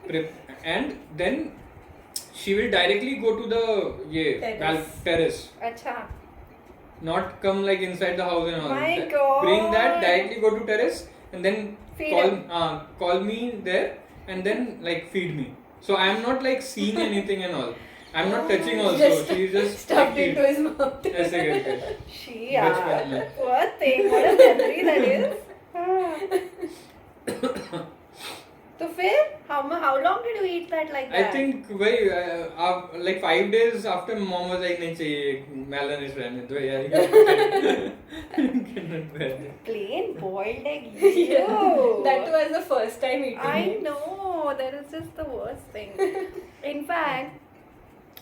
अच्छा. And then she will directly go to the terrace. अच्छा. Not come like inside the house and all. My God. Bring that directly, go to terrace and then Feed call me there and then like feed me. So I am not like seeing anything and all. I am not touching also. She just stuffed like, into his mouth. ऐसे करके. She बचपन में. What thing? What a memory that is. हाँ. तो फिर how long did you eat that like that? I think like 5 days after mom was like नहीं चाहिए malnourished रहने दो यार. Cannot bear it. Plain boiled egg. Yeah. That was the first time eating I it. know, that is just the worst thing. In fact,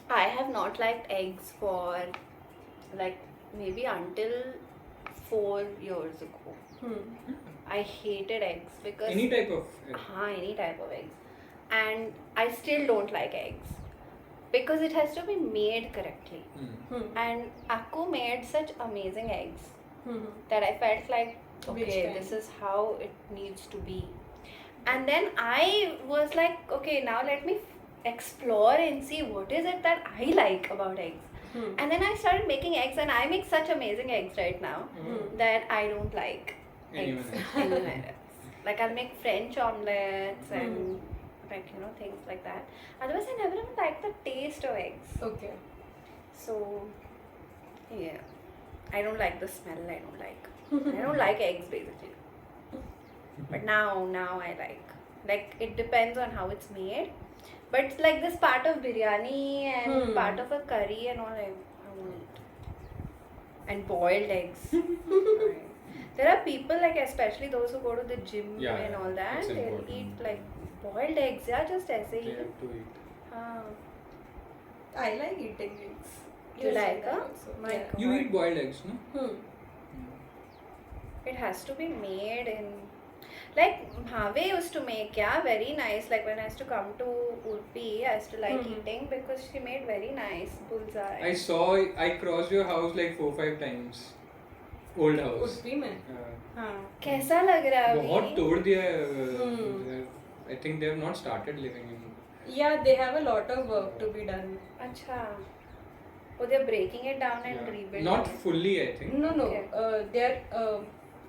I have not liked eggs for like maybe until 4 years ago. I hated eggs because Any type of egg. any type of eggs, and I still don't like eggs because it has to be made correctly. And Akku made such amazing eggs that I felt like, okay, this is how it needs to be. And then I was like, okay, now let me explore and see what is it that I like about eggs. And then I started making eggs, and I make such amazing eggs right now that I don't like eggs anywhere else. Like I'll make French omelets and like things like that. Otherwise, I never even liked the taste of eggs. Okay. So yeah, I don't like the smell. I don't like eggs basically. But now I like it depends on how it's made. But like this part of biryani and part of a curry and all, I won't eat. And boiled eggs. Right. There are people like, especially those who go to the gym and all that, it's they'll important. eat like boiled eggs. Yeah, just aise They hi. have to eat. I like eating eggs. You like, that huh? also. My Yeah. God. You eat boiled eggs, no? It has to be made in like Bhave used to make very nice. Like when I used to come to Urpi, I used to like eating because she made very nice bullseye. I crossed your house like 4-5 times. Old house. उर्पी में. कैसा लग रहा है बहुत अभी? तोड़ दिया है. I think they have not started living in. Yeah, they have a lot of work to be done. अच्छा. Oh, they're breaking it down and rebuilding. Not it. fully, I think. No. Okay. They're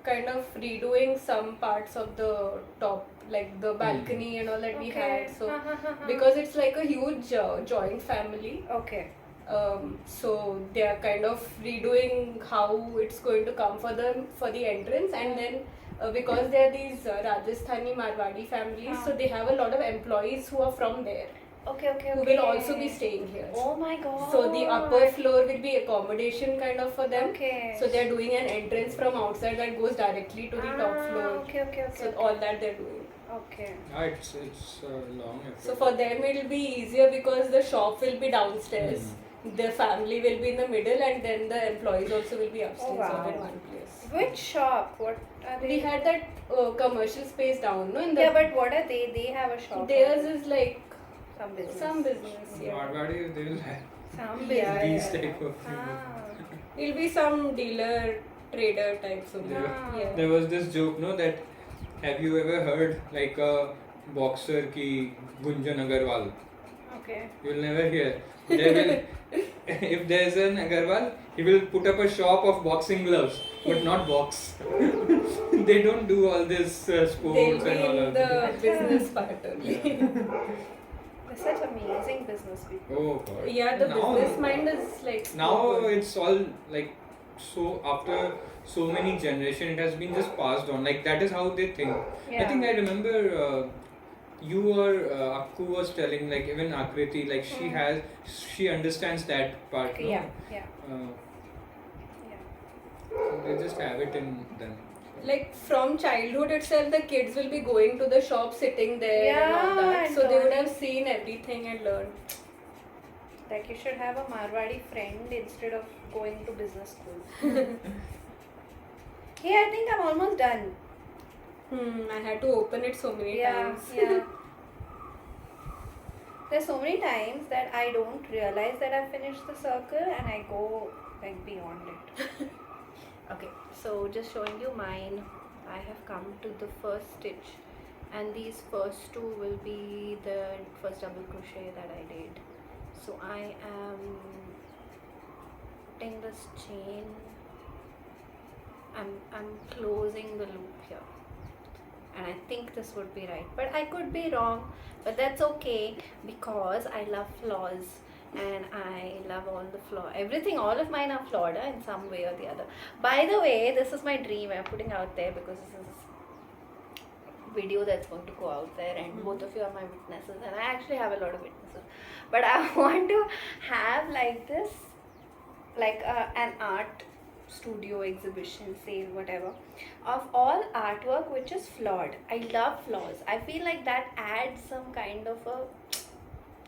kind of redoing some parts of the top, like the balcony and all that we had. So because it's like a huge joint family. Okay. So they are kind of redoing how it's going to come for the entrance, and then because they are these Rajasthani Marwadi families, so they have a lot of employees who are from there. Okay. Who will also be staying here. Oh my God. So the upper floor will be accommodation kind of for them. Okay. So they're doing an entrance from outside that goes directly to the top floor. Okay. So all that they're doing. Okay. It's a long effort. So for them it will be easier because the shop will be downstairs. The family will be in the middle, and then the employees also will be upstairs all in one place. Which shop? What are they? We had that commercial space down, no? Yeah, but what are they? They have a shop. Theirs is like some business. some business. Yeah. Marwadi, they will have Some Yeah, these business. type of things. It'll be some dealer, trader type something. Yeah. There was this joke, no, that have you ever heard like a boxer ki Gunjan Agarwal? Okay. You'll never hear. They will, if there's an Agarwal, he will put up a shop of boxing gloves, but not box. They don't do all this sports They'll be and all in of the that. business part only. They're such amazing business people. Oh God. Yeah, the Now- business mind is like Now super. it's all like so after so many generations, it has been just passed on. Like that is how they think. I Yeah. think I remember you or Akku was telling like even Akriti like she understands that part. No? Yeah. They just have it in them. like from childhood itself, the kids will be going to the shop, sitting there and all Yeah, that. and So they would learning. have seen everything and learned. Like you should have a Marwadi friend instead of going to business school. Hey, I think I'm almost done. I had to open it so many times. Yeah. There's so many times that I don't realize that I've finished the circle and I go like beyond it. Okay, so just showing you mine. I have come to the first stitch, and these first two will be the first double crochet that I did. So I am putting this chain. I'm closing the loop here. And I think this would be right, but I could be wrong, but that's okay because I love flaws and I love all the flaw, everything, all of mine are flawed in some way or the other. By the way, this is my dream I'm putting out there because this is video that's going to go out there and both of you are my witnesses and I actually have a lot of witnesses, but I want to have like this, like an art studio, exhibition, sale, whatever, of all artwork which is flawed. I love flaws. I feel like that adds some kind of a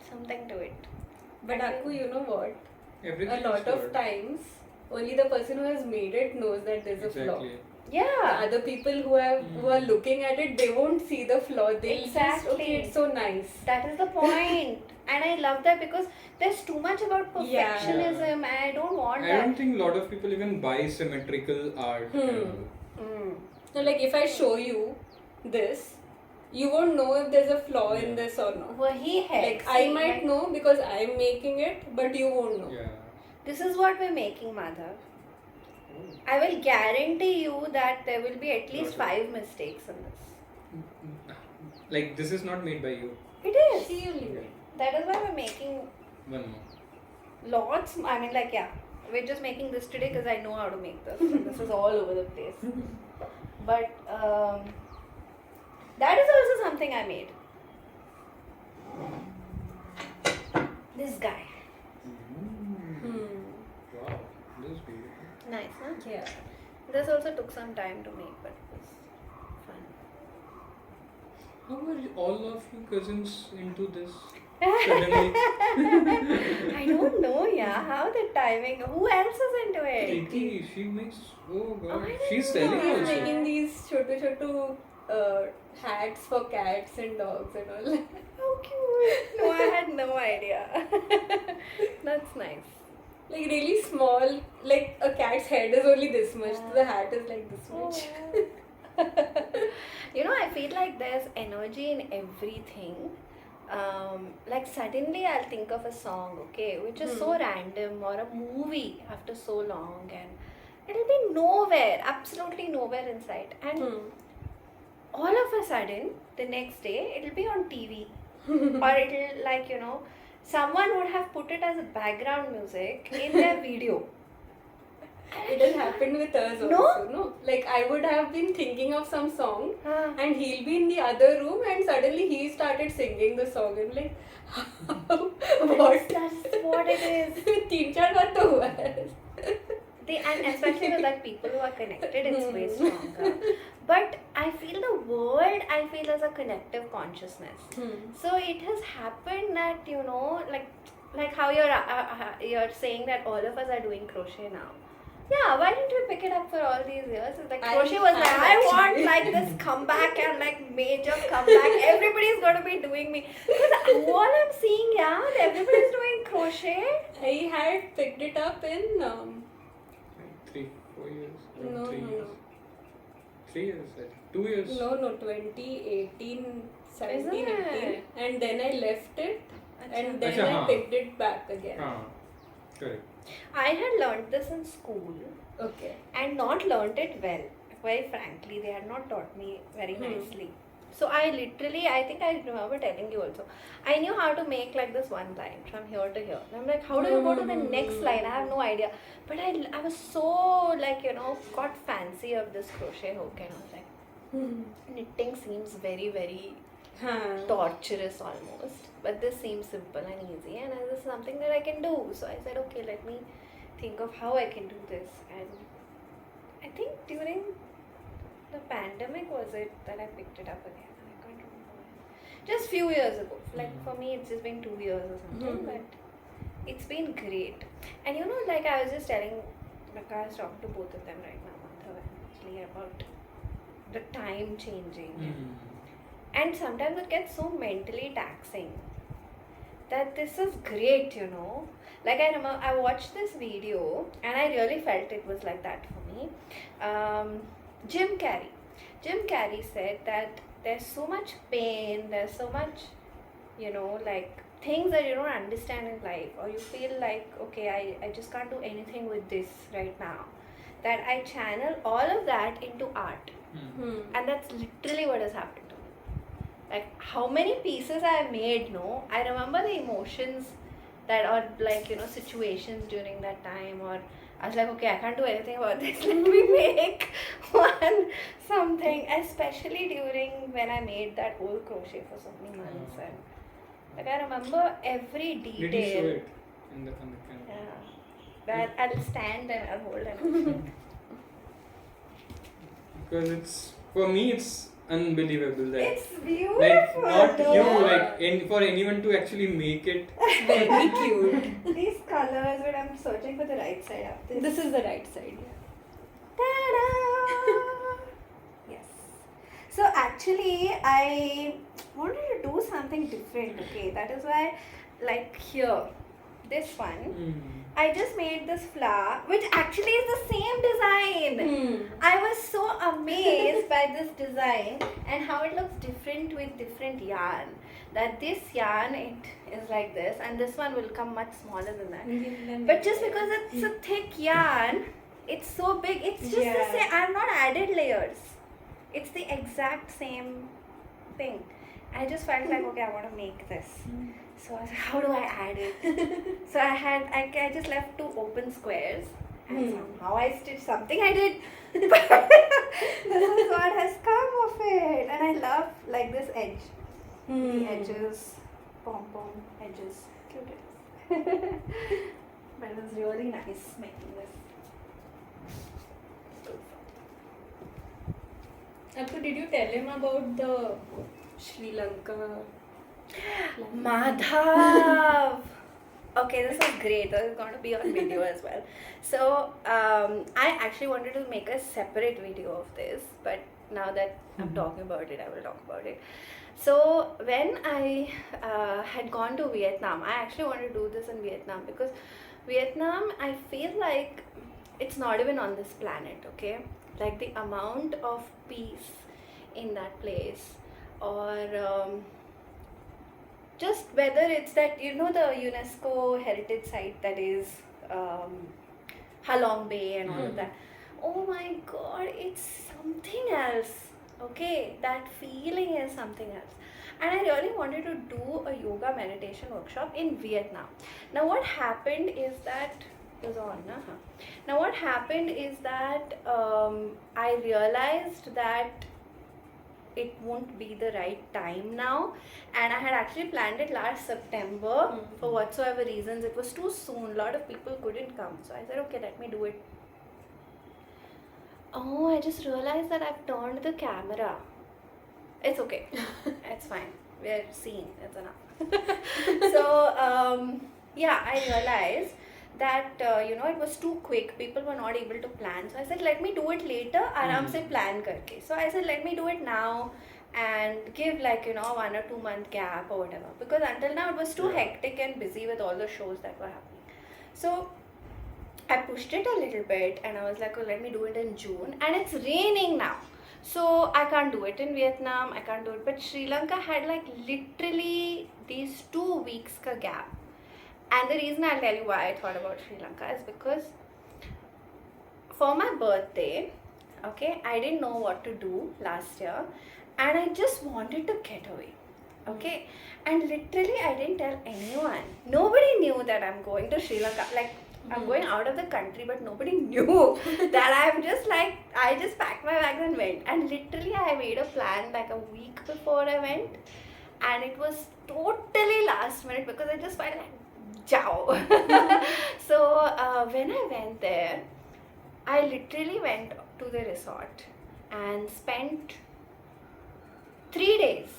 something to it. But Akku, you know what? Everything A lot is of flawed. times, only the person who has made it knows that there's a flaw. Exactly. Yeah. Other people who are looking at it, they won't see the flaw. They'll Exactly. just, okay, it's so nice. That is the point. And I love that because there's too much about Yeah. perfectionism and I don't want I that. don't think a lot of people even buy symmetrical art. So like if I show you this, you won't know if there's a flaw in this or not. Wahi hai. Like I might know because I'm making it, but you won't know. Yeah. This is what we're making, Madhav. I will guarantee you that there will be at least 5 mistakes in this. Like this is not made by you. It is. Really? That is why we're making One more. lots. I mean, like, yeah, we're just making this today because I know how to make this. And this is all over the place. But that is also something I made. This guy. Wow, this is beautiful. Nice, huh? Yeah. This also took some time to make, but it was fun. How were all of you cousins into this suddenly? I don't know, yeah. How the timing? Who else is into it? Preeti, she makes. Oh god, I didn't she's know. selling He's also. making these chotu hats for cats and dogs and all. How cute. No, I had no idea. That's nice. Like really small, like a cat's head is only this much. The hat is like this much. You know, I feel like there's energy in everything. Like suddenly I'll think of a song, okay, which is so random, or a movie after so long, and it'll be nowhere, absolutely nowhere inside. And all of a sudden, the next day, it'll be on TV. Or it'll, like, you know, someone would have put it as a background music in their video. It has happened with us No? also, no? Like I would have been thinking of some song Huh. and he'll be in the other room and suddenly he started singing the song and like what? That's what it is. 3-4 बार तो हुआ है. And especially with like people who are connected, it's way stronger. But I feel the world, I feel as a collective consciousness. So it has happened that, you know, like how you're saying that all of us are doing crochet now. Yeah, why didn't we pick it up for all these years? It's like crochet was like, I want like this comeback and like major comeback. Everybody's gonna be doing me. Because all I'm seeing, yeah, everybody's doing crochet. I had picked it up in 3-4 years. No, 3 no, years. no. 3 years, I think. 2 years. No, 2018, 17, Isn't 18. it? And then I left it and then Acha, I haan. picked it back again. Correct. I had learnt this in school Okay. and not learnt it well. Very frankly, they had not taught me very nicely. So I literally, I think I remember telling you also, I knew how to make like this one line from here to here. And I'm like, how do you go to the next line? I have no idea. But I was so like, you know, got fancy of this crochet hook and I was like, knitting seems very, very torturous almost. But this seems simple and easy and this is something that I can do. So I said, okay, let me think of how I can do this. And I think during the pandemic was it that I picked it up again. I can't remember. Just few years ago. Like for me, it's just been 2 years or something. But it's been great. And you know, like I was just telling, like I was talking to both of them right now, Madhav and actually, about the time changing. And sometimes it gets so mentally taxing that this is great, you know. Like I remember I watched this video and I really felt it was like that for me. Jim Carrey said that there's so much pain, there's so much, you know, like things that you don't understand in life, or you feel like, okay, I just can't do anything with this right now, that I channel all of that into art. And that's literally what has happened to me. Like how many pieces I made, no? I remember the emotions that, or like, you know, situations during that time, or I was like, okay, I can't do anything about this, let me make one something, especially during when I made that whole crochet for so many months. And like I remember every detail. Did you show it on the camera? Yeah. That I'll stand and I'll hold it. Because it's, for me, it's unbelievable that, It's beautiful. like, not though. you, like for anyone to actually make it. Very cute. These colors, but I'm searching for the right side of This is the right side. Ta-da! Yes. So actually, I wanted to do something different. Okay, that is why, like here, this one. I just made this flower, which actually is the same design. I was so amazed by this design and how it looks different with different yarn. That this yarn, it is like this, and this one will come much smaller than that. But just because it's a thick yarn, it's so big. It's just the same. I've not added layers. It's the exact same thing. I just felt like, okay, I want to make this. So I was like, how do I add it? So I just left 2 open squares and somehow I stitched something I did. This is what has come of it. And I love like this edge. The edges, pom-pom edges. Cute it is. But it was really nice making this. Appu, did you tell him about the Sri Lanka? Madhav! Okay, this is great. This is going to be on video as well. So, I actually wanted to make a separate video of this, but now that I'm talking about it, I will talk about it. So, when I had gone to Vietnam, I actually wanted to do this in Vietnam because Vietnam, I feel like it's not even on this planet, okay? Like the amount of peace in that place, or just whether it's that, you know, the UNESCO heritage site that is Halong Bay and all of that. Oh my god, it's something else. Okay, that feeling is something else. And I really wanted to do a yoga meditation workshop in Vietnam. Now what happened is that Now what happened is that I realized that it won't be the right time now, and I had actually planned it last September. For whatsoever reasons, it was too soon. A lot of people couldn't come, so I said, okay, let me do it. Oh, I just realized that I've turned the camera. It's okay. It's fine. We're seeing. It's enough. So, yeah, I realized that, it was too quick. People were not able to plan. So I said, let me do it later. Aram se plan karke. So I said, let me do it now and give 1 or 2 month gap or whatever. Because until now it was too hectic and busy with all the shows that were happening. So I pushed it a little bit and I was like, oh, let me do it in June. And it's raining now. So I can't do it in Vietnam. I can't do it. But Sri Lanka had literally these 2 weeks ka gap. And the reason I'll tell you why I thought about Sri Lanka is because for my birthday, okay, I didn't know what to do last year and I just wanted to get away, okay, and literally I didn't tell anyone. Nobody knew that I'm going to Sri Lanka. I'm going out of the country, but nobody knew that I just packed my bags and went. And literally I made a plan a week before I went, and it was totally last minute because I just felt like, ciao. So when I went there, I literally went to the resort and spent 3 days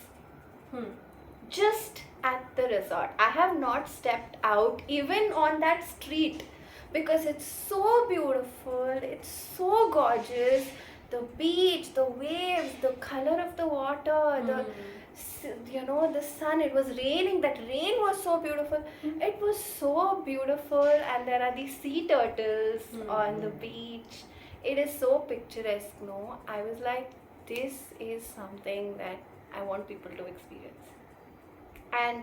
just at the resort. I have not stepped out even on that street because it's so beautiful, it's so gorgeous. The beach, the waves, the color of the water, the sun. It was raining. That rain was so beautiful. It was so beautiful, and there are these sea turtles on the beach. It is so picturesque. No, I was like, this is something that I want people to experience. And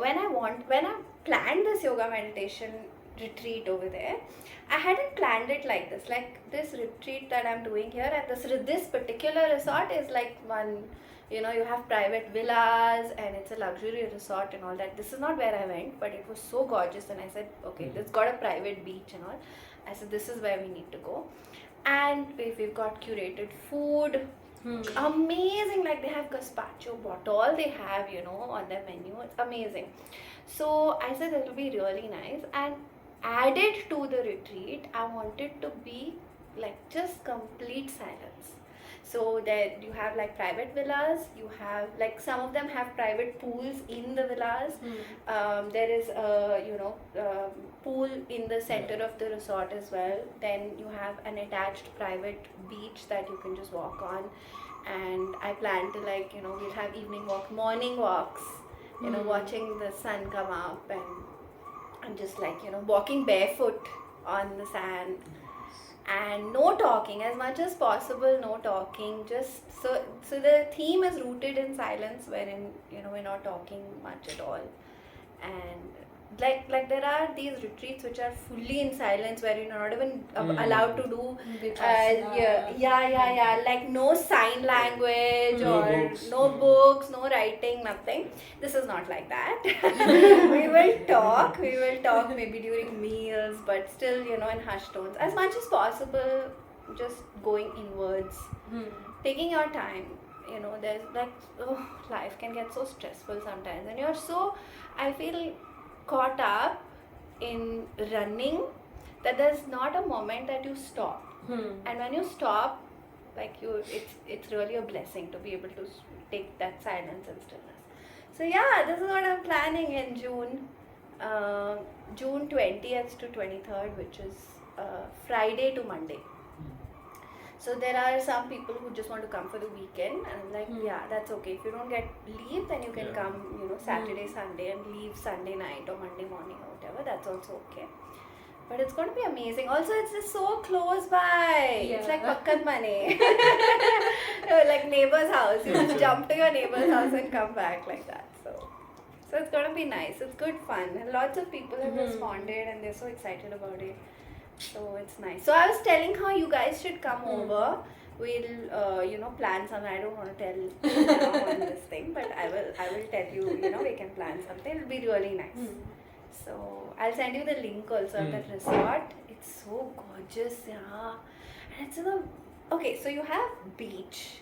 when I planned this yoga meditation retreat over there, I hadn't planned it like this. Like this retreat that I'm doing here at this particular resort is like one, you have private villas and it's a luxury resort and all that. This is not where I went, but it was so gorgeous, and I said, okay, it's got a private beach and all. I said, this is where we need to go. And we've got curated food. Amazing, like they have gazpacho, what all they have, on their menu. It's amazing. So I said it'll be really nice, and added to the retreat, I wanted to be like just complete silence. So that you have like private villas, you have like some of them have private pools in the villas. There is a pool in the center of the resort as well. Then you have an attached private beach that you can just walk on. And I plan to we'll have evening walk, morning walks, watching the sun come up and just walking barefoot on the sand. And no talking, as much as possible, no talking. Just so the theme is rooted in silence, wherein we're not talking much at all. And like there are these retreats which are fully in silence, where you're not even allowed to do like no sign language or no books, no writing, nothing. This is not like that. we will talk maybe during meals, but still in hushed tones as much as possible, just going inwards, taking your time. There's life can get so stressful sometimes, and you're so, I feel, caught up in running that there's not a moment that you stop. And when you stop, it's really a blessing to be able to take that silence and stillness. So yeah, this is what I'm planning in June 20th to 23rd, which is Friday to Monday. So there are some people who just want to come for the weekend, and I'm like, yeah, that's okay. If you don't get leave, then you can come, Saturday, Sunday, and leave Sunday night or Monday morning or whatever. That's also okay. But it's going to be amazing. Also, it's just so close by. Yeah. It's like Pakkat Mane. Like neighbor's house. You just jump to your neighbor's house and come back like that. So it's going to be nice. It's good fun. And lots of people have responded and they're so excited about it. So it's nice. So I was telling how you guys should come over. We'll plan something. I don't want to tell now on this thing, but I will tell you. We can plan something. It'll be really nice. So I'll send you the link also of that resort. It's so gorgeous, yeah. And it's okay. So you have beach,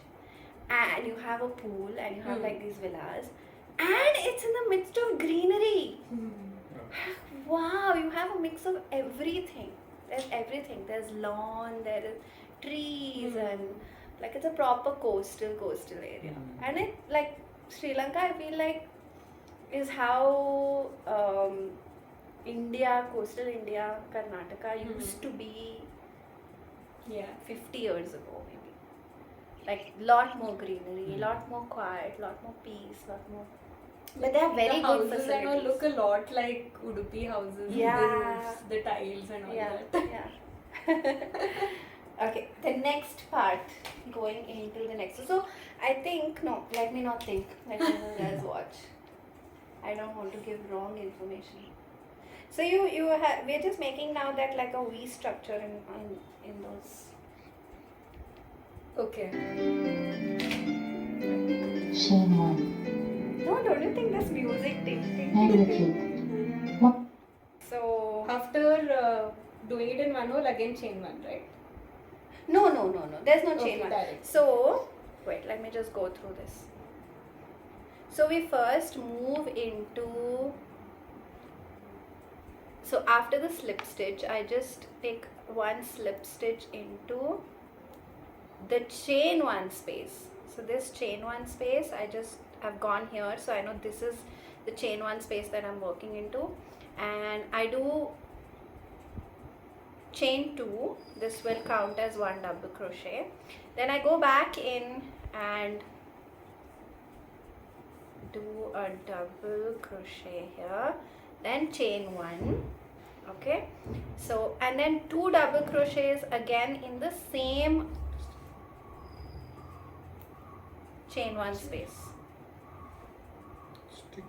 and you have a pool, and you have like these villas, and it's in the midst of greenery. Wow, you have a mix of everything. There's everything. There's lawn, there is trees, and it's a proper coastal area. And it Sri Lanka, I feel like, is how coastal India, Karnataka used to be 50 years ago maybe. Lot more greenery, lot more quiet, lot more peace, lot more. But they have very good facilities. The houses look a lot like Udupi houses. Yeah. The tiles and all that. Yeah. Okay, the next part, going into the next. So I think, no, let me not think. Let me guys watch. I don't want to give wrong information. So we're just making now that like a V structure in those. Okay. Chain 1. No, don't you think this music And repeat. What? So after doing it in one hole, again chain one, right? No. There's no chain one. Direct. So wait, let me just go through this. So we first move into. So after the slip stitch, I just take one slip stitch into the chain one space. So this chain one space, I've gone here, so I know this is the chain one space that I'm working into, and I do chain 2. This will count as 1 double crochet. Then I go back in and do a double crochet here, then chain 1. Okay, so and then 2 double crochets again in the same chain 1 space. Stick.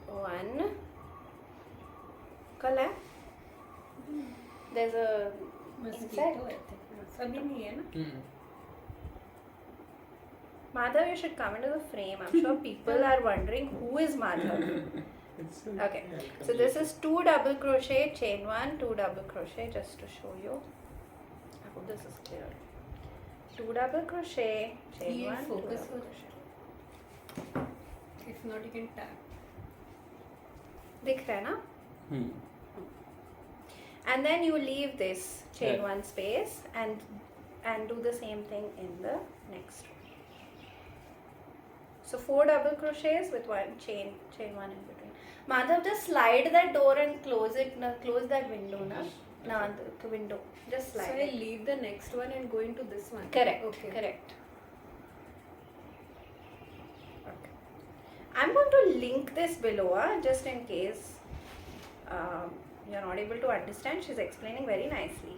1 color. There's a insect. अभी नहीं है ना? Madhav, you should come into the frame. I'm sure people are wondering who is Madhav. Okay, so this is 2 double crochet, chain 1, 2 double crochet, just to show you. I hope this is clear. 2 double crochet, chain 1, 2 double crochet. If not, you can tap. दिख रहा है ना? And then you leave this chain 1 space and do the same thing in the next one. So 4 double crochets with 1 chain 1 in between. Madhav, just slide that door and close it. No, close that window, na? No, the window. Just slide. So it. I leave the next one and go into this one. Correct. Okay. Correct. Okay. I'm going to link this below, just in case you're not able to understand. She's explaining very nicely.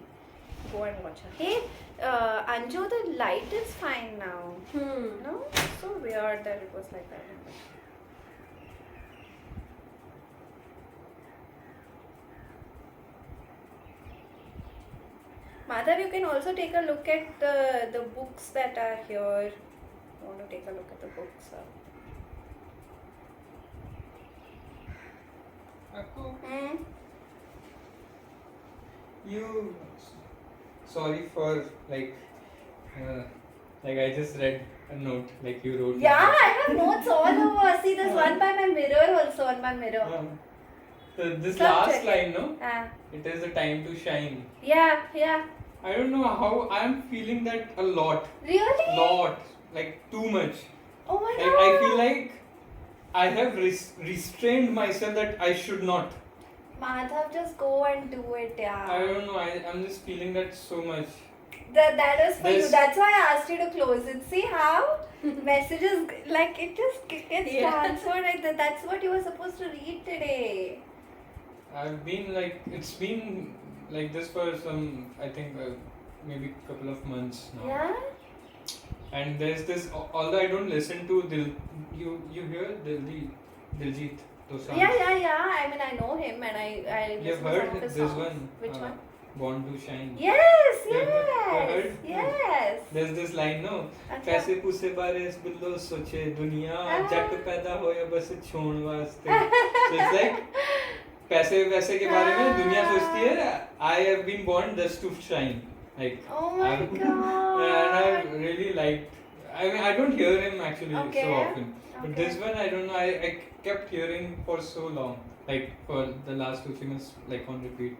Go and watch her. Hey, Anju, the light is fine now. No? So weird that it was like that. Madhav, you can also take a look at the books that are here. I want to take a look at the books. You sorry for like I just read a note like you wrote. Yeah, I have notes all over. See, there's one by my mirror also, on my mirror. So this Stop last checking. line, no? It is the time to shine. Yeah, yeah. I don't know how I'm feeling that a lot. Really? Lot. Like too much. Oh my Like god. I feel like I have restrained myself that I should not. Madhav, just go and do it, yeah. I don't know. I'm just feeling that so much. That is for you. This- That's why I asked you to close it. See how messages, like it just gets transferred like that. That's what you were supposed to read today. I've been like, it's been like this for some, I think maybe couple of months now. Yeah? And there's this, although I don't listen to you hear Diljit Dosanjh? Yeah. I mean, I know him and I You've listen to some heard of his this songs. one? Which one? Born to Shine. Yes, You've heard? yes. There's this line, no? अच्छा. पैसे पूसे बारे बिल्लो सोचे दुनिया जट पैदा हो या बस छोड़ वास्ते. So it's like पैसे वैसे के बारे में दुनिया सोचती है I have been born just to shine. Like Oh my and god. I really liked. I mean, I don't hear him actually Okay. so often. But Okay. this one, I don't know. I kept hearing for so long, like for the last 2-3 months, like on repeat.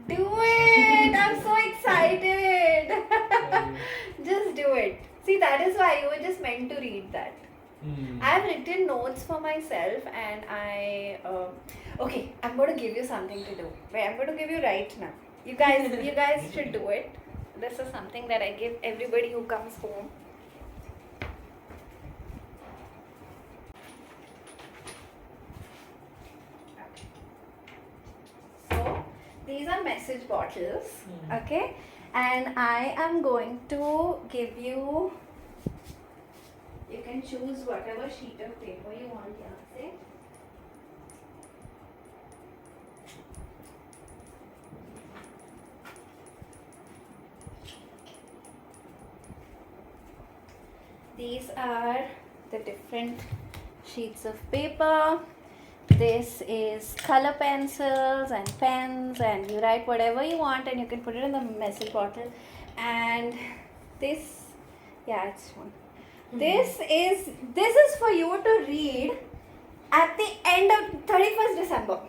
Do it! I'm so excited. Just do it. See, that is why you were just meant to read that. I have written notes for myself, and okay, I'm going to give you something to do. Wait, I'm going to give you right now. You guys should do it. This is something that I give everybody who comes home. So these are message bottles, okay? And I am going to give you. You can choose whatever sheet of paper you want here. See? These are the different sheets of paper. This is color pencils and pens, and you write whatever you want and you can put it in the message bottle. And this, yeah, it's one. This is for you to read at the end of 31st December.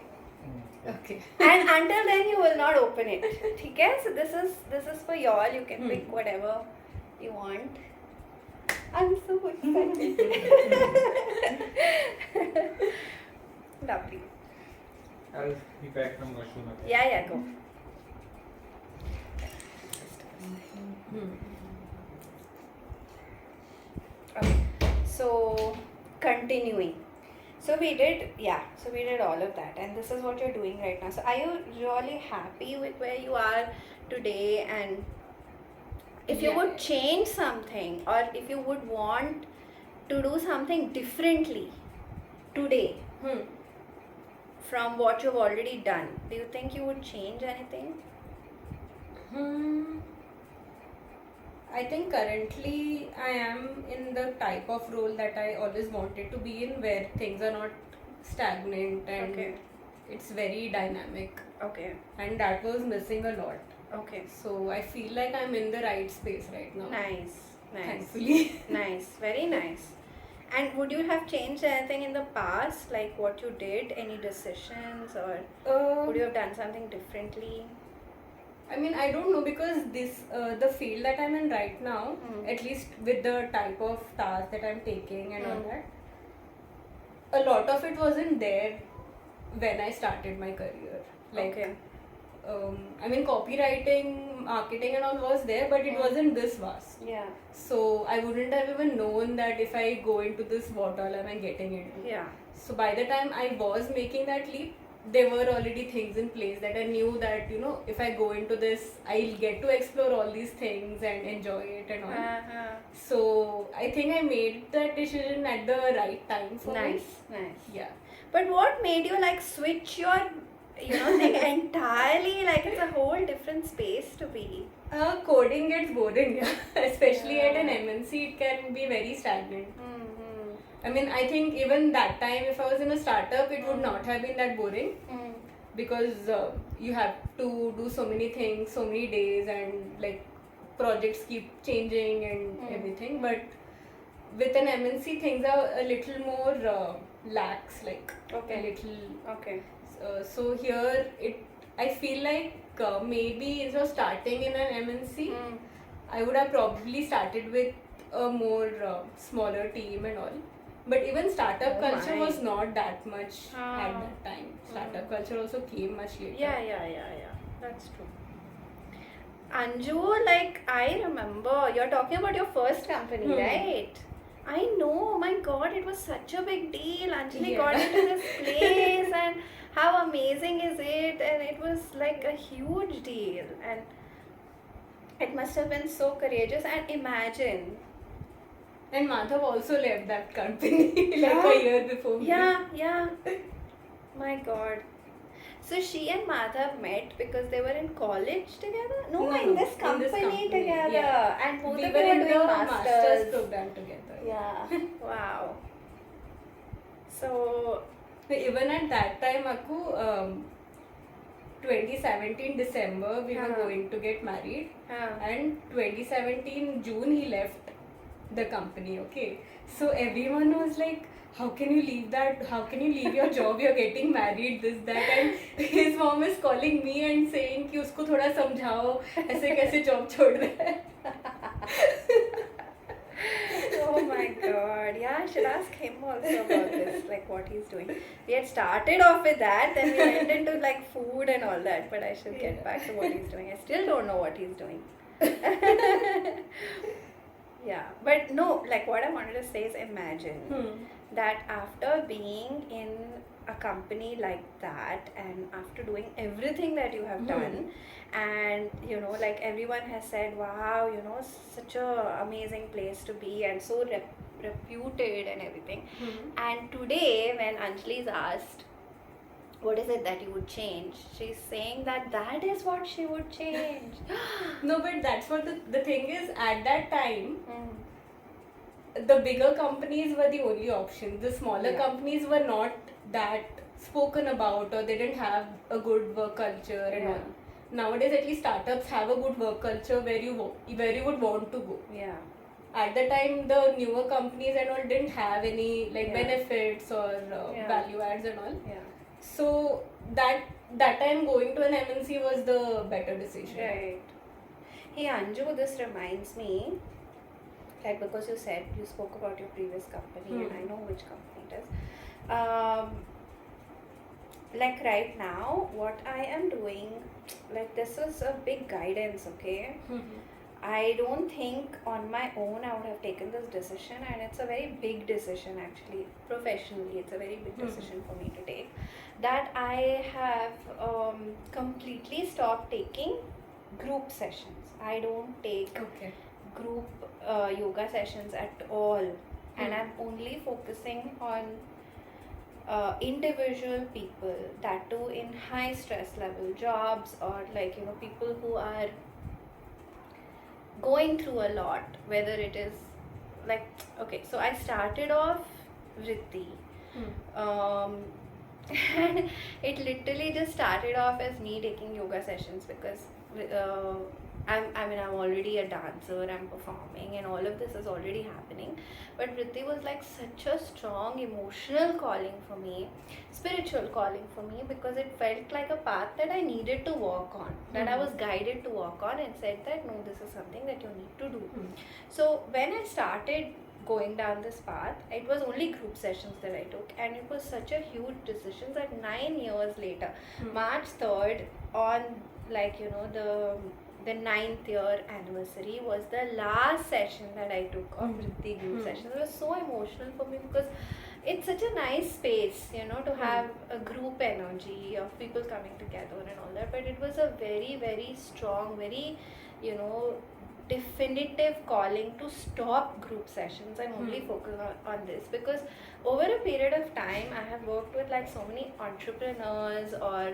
Okay. And until then you will not open it. Okay? So this is for y'all. You can pick whatever you want. I'm so excited. Lovely. I'll be back from washroom again. Yeah, go. Okay. So continuing. So we did all of that, and this is what you're doing right now. So are you really happy with where you are today? And if you would change something, or if you would want to do something differently today from what you've already done, do you think you would change anything? I think currently I am in the type of role that I always wanted to be in, where things are not stagnant and it's very dynamic. Okay. And that was missing a lot. Okay. So I feel like I'm in the right space right now. Nice. Thankfully. Nice. Very nice. And would you have changed anything in the past, like what you did, any decisions, or would you have done something differently? I mean, I don't know, because this the field that I'm in right now, at least with the type of task that I'm taking and all that, a lot of it wasn't there when I started my career. Like, I mean, copywriting, marketing and all was there, but it wasn't this vast. Yeah. So I wouldn't have even known that if I go into this, what all am I getting into. Yeah. So by the time I was making that leap, there were already things in place that I knew that, you know, if I go into this, I'll get to explore all these things and enjoy it and all. So I think I made that decision at the right time for me. Nice. Yeah. But what made you like switch your, thing entirely? Like it's a whole different space to be. Coding gets boring, especially at an MNC. It can be very stagnant. I mean, I think even that time, if I was in a startup, it would not have been that boring, because you have to do so many things, so many days, and like projects keep changing and everything. But with an MNC, things are a little more lax, like a little. Okay. So here, I feel like maybe instead of starting in an MNC, I would have probably started with a more smaller team and all. But even startup culture was not that much at that time. Startup culture also came much later. Yeah. That's true. Anju, like I remember, you're talking about your first company, right? I know, oh my god, it was such a big deal. Anjali got into this place, and how amazing is it? And it was like a huge deal, and it must have been so courageous. And imagine. And Madhav also left that company like a year before me. Yeah. My god. So she and Madhav met because they were in college together? No, in this company together. Yeah. And both we of were them in were the doing master's program together. Yeah. Wow. So even at that time, Aku, 2017 December, we were going to get married. And 2017 June, he left the company, okay? So everyone was like, how can you leave that? How can you leave your job? You're getting married, this, that. And his mom is calling me and saying कि उसको थोड़ा समझाओ, ऐसे कैसे job छोड़ रहा है? oh my god, yeah, I should ask him also about this, like what he's doing. We had started off with that, then we went into like food and all that, but I should get back to what he's doing. I still don't know what he's doing. Yeah, but no, like what I wanted to say is imagine that after being in a company like that, and after doing everything that you have done, and like everyone has said, wow, such a amazing place to be, and so reputed and everything. And today when Anjali is asked, what is it that you would change? She's saying that is what she would change. No, but that's what the thing is, at that time, the bigger companies were the only option. The smaller companies were not that spoken about, or they didn't have a good work culture and all. Nowadays, at least startups have a good work culture where you would want to go. Yeah. At the time, the newer companies and all didn't have any benefits or value adds and all. Yeah. So that time going to an MNC was the better decision. Right. Hey Anju, this reminds me, like because you spoke about your previous company and I know which company it is. Like right now, what I am doing, like this is a big guidance, okay? I don't think on my own I would have taken this decision, and it's a very big decision actually. Professionally, it's a very big decision for me to take. That I have completely stopped taking group sessions. I don't take group yoga sessions at all, and I'm only focusing on individual people, that too in high stress level jobs, or like people who are going through a lot, whether it is like, okay, so I started off Vritti, and it literally just started off as me taking yoga sessions because I'm already a dancer, I'm performing, and all of this is already happening. But Vritti was like such a strong emotional calling for me, spiritual calling for me, because it felt like a path that I needed to walk on, that I was guided to walk on, and said that no, this is something that you need to do. So when I started going down this path, it was only group sessions that I took, and it was such a huge decision that 9 years later, March 3rd, on like the 9th year anniversary was the last session that I took of Vritti group session. It was so emotional for me because it's such a nice space, to have a group energy of people coming together and all that. But it was a very, very strong, very, definitive calling to stop group sessions and only focus on this, because over a period of time I have worked with like so many entrepreneurs or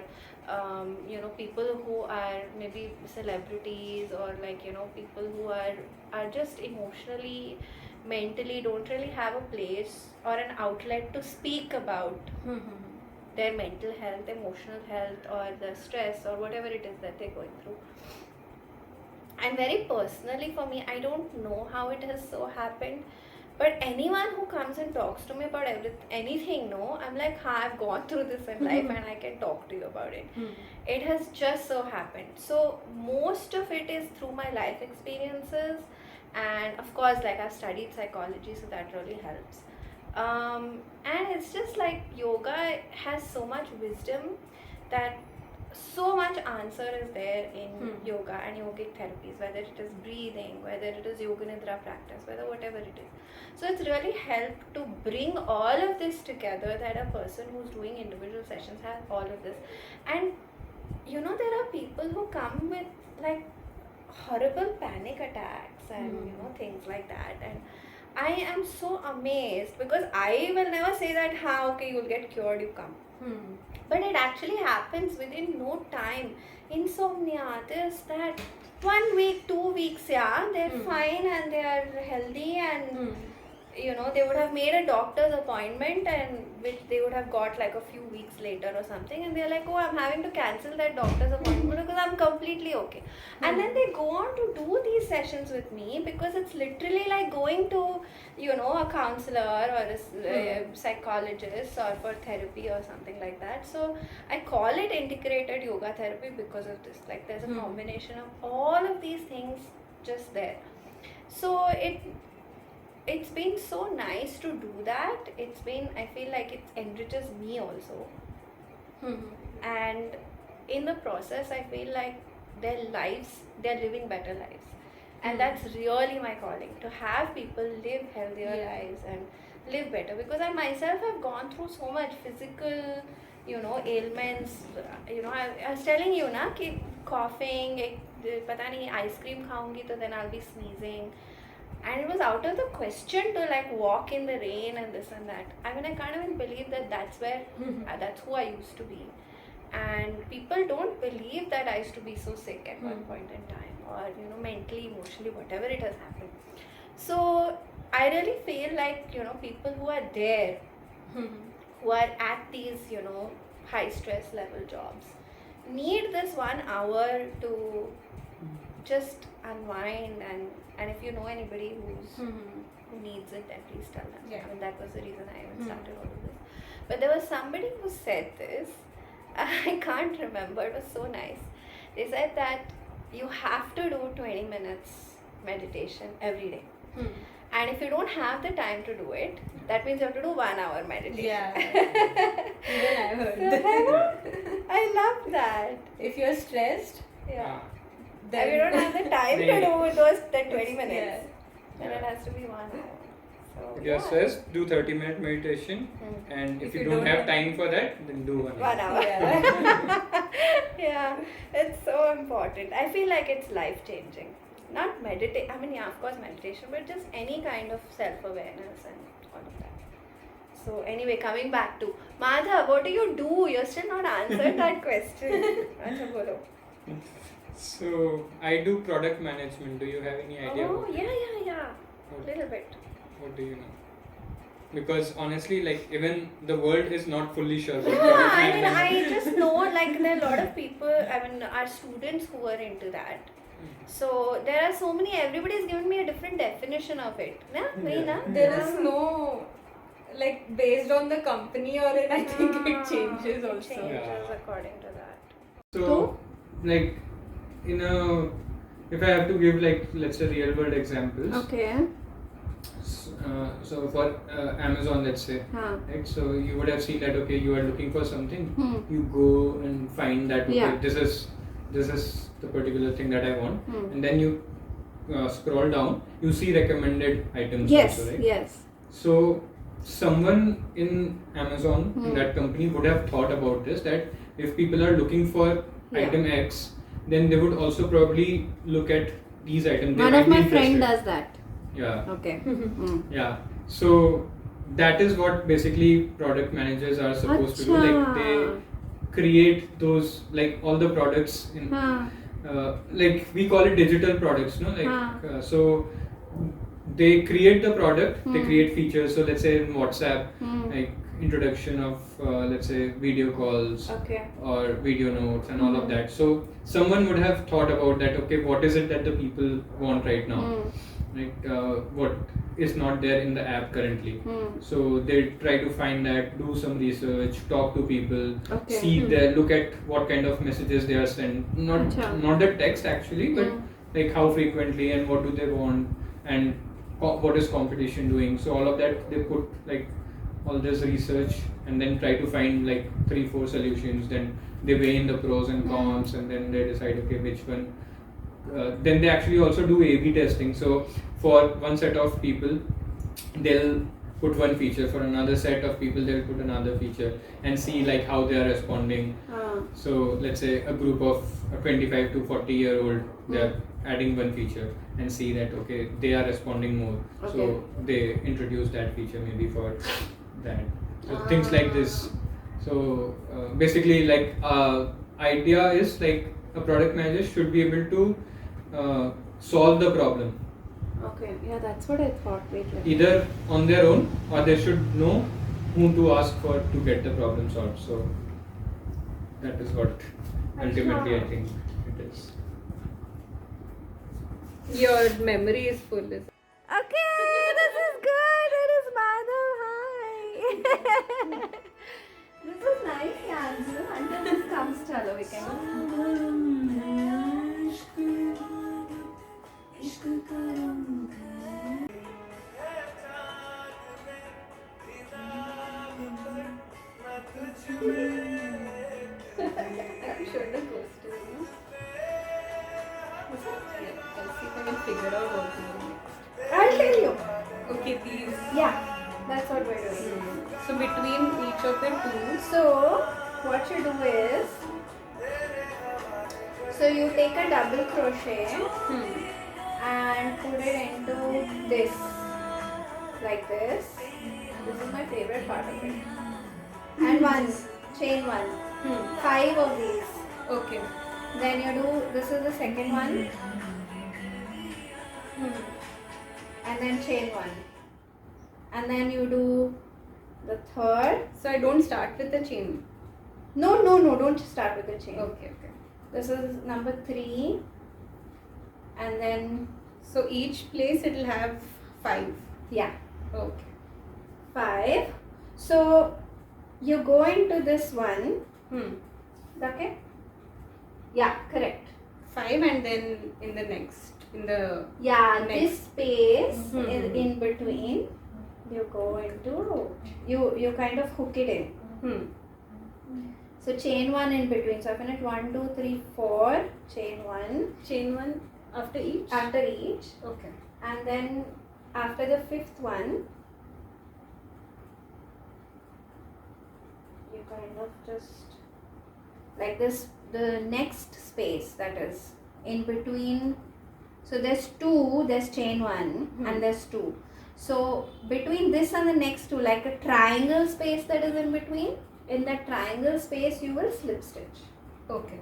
people who are maybe celebrities, or like people who are just emotionally, mentally don't really have a place or an outlet to speak about their mental health, emotional health, or the stress or whatever it is that they're going through. And very personally for me, I don't know how it has so happened, but anyone who comes and talks to me about anything, I'm like, I've gone through this in life and I can talk to you about it. It has just so happened. So most of it is through my life experiences, and of course, like I've studied psychology, so that really helps. And it's just like yoga has so much wisdom, that so much answer is there in yoga and yogic therapies, whether it is breathing, whether it is yoga nidra practice, whether whatever it is. So it's really helped to bring all of this together, that a person who's doing individual sessions has all of this. And there are people who come with like horrible panic attacks and things like that, and I am so amazed, because I will never say that okay, you'll get cured, you come. But it actually happens within no time. Insomnia, this, that, 1 week, 2 weeks, they're fine and they are healthy, and they would have made a doctor's appointment, and which they would have got like a few weeks later or something, and they're like, oh, I'm having to cancel that doctor's appointment because I'm completely okay. And then they go on to do these sessions with me, because it's literally like going to a counselor or a psychologist or for therapy or something like that. So I call it integrated yoga therapy because of this. Like there's a combination of all of these things just there. So it's been so nice to do that. I feel like it enriches me also. And in the process, I feel like they're living better lives. And that's really my calling, to have people live healthier lives and live better. Because I myself have gone through so much physical, ailments. I was telling you, कि coughing, पता नहीं ice cream खाऊंगी तो then I'll be sneezing. And it was out of the question to like walk in the rain and this and that. I mean, I can't even believe that that's who I used to be. And people don't believe that I used to be so sick at one point in time, or mentally, emotionally, whatever it has happened. So I really feel like people who are there, who are at these high stress level jobs, need this 1 hour to just unwind, and if you know anybody who needs it, then please tell them. I mean, that was the reason I even started all of this. But there was somebody who said this. I can't remember. It was so nice. They said that you have to do 20 minutes meditation every day. And if you don't have the time to do it, that means you have to do 1 hour meditation. Yeah. Even I heard that. I love that. If you're stressed, Yeah. then If you don't have the time to do those 20 minutes, Yeah. then it has to be 1 hour. So, If you're stressed, do 30-minute meditation, and if you don't have time for that, then do 1 hour. 1 hour. Yeah. Yeah, it's so important. I feel like it's life changing. Not meditate. I mean, yeah, of course, meditation, but just any kind of self awareness and all of that. So, anyway, coming back to Madhav, what do you do? You're still not answered that question. Acha, bolo. So I do product management. Do you have any idea? Oh, about yeah. What- Little bit. What do you know? Because honestly, like even the world is not fully sure. About Yeah, product I mean, management. I just know like there are a lot of people, I mean, our students who are into that. So there are so many, everybody has given me a different definition of it. Na? Nahi na? there is no, like, based on the company or it, I think it changes It also. changes Yeah. according to that. So, like, if I have to give like let's say real world examples. Okay. So for Amazon, let's say, right? So you would have seen that okay, you are looking for something, you go and find that okay, Yeah. this is the particular thing that I want, and then you scroll down, you see recommended items also, right? Yes. So someone in Amazon in that company would have thought about this, that if people are looking for item X, then they would also probably look at these items. They One might of be my friend interested. does that. Yeah. Okay. Yeah. So that is what basically product managers are supposed to do. Like they create those, like all the products in like we call it digital products, no? Like so they create the product, they create features. So let's say in WhatsApp, like introduction of let's say video calls or video notes and all of that. So someone would have thought about that, okay, what is it that the people want right now? Like what is not there in the app currently. So they try to find that, do some research, talk to people, see there, look at what kind of messages they are sent. Not the text actually, but like how frequently and what do they want and what is competition doing. So all of that they put like all this research and then try to find like 3-4 solutions. Then they weigh in the pros and cons and then they decide okay which one. Then they actually also do A/B testing. So for one set of people, they'll put one feature. For another set of people, they'll put another feature and see like how they are responding. So let's say a group of 25 to 40-year-old, they're adding one feature and see that okay they are responding more. So they introduce that feature maybe for that. So things like this. So basically like idea is like a product manager should be able to solve the problem. Okay, yeah, that's what I thought. Wait, Either on their own or they should know whom to ask for to get the problem solved. So that is what ultimately I think it is. Your memory is full. Okay, this is good. It is Madhav. Hi. This is nice, Yanzu. Until this comes, chalo, we can. I'm sure the ghost is, no? I'll see if I can figure out what to do next. I'll tell you. Okay, these. Yeah, that's what we're doing. So between each of the two, So, what you do is, so you take a double crochet and put it into this, like this. This is my favorite part of it. And chain one. 5 of these. okay. Then you do, this is the second one. And then chain one. And then you do the third. So I don't start with the chain. No, don't start with the chain. Okay. This is number 3. And then, So each place it will have 5. yeah, Okay. 5. So, you go into this one. Hmm. Okay? Yeah, correct. 5 and then in the next, Yeah, Next. this space Mhm. is in between. You go into, you kind of hook it in. So chain 1 in between. So I've done it 1, 2, 3, 4. Chain 1 chain 1 after each? after each. Okay. And then after the 5th one, you kind of just like this, the next space that is in between. So there's 2, there's chain 1 and there's 2. So between this and the next 2, like a triangle space that is in between, in that triangle space you will slip stitch. Okay.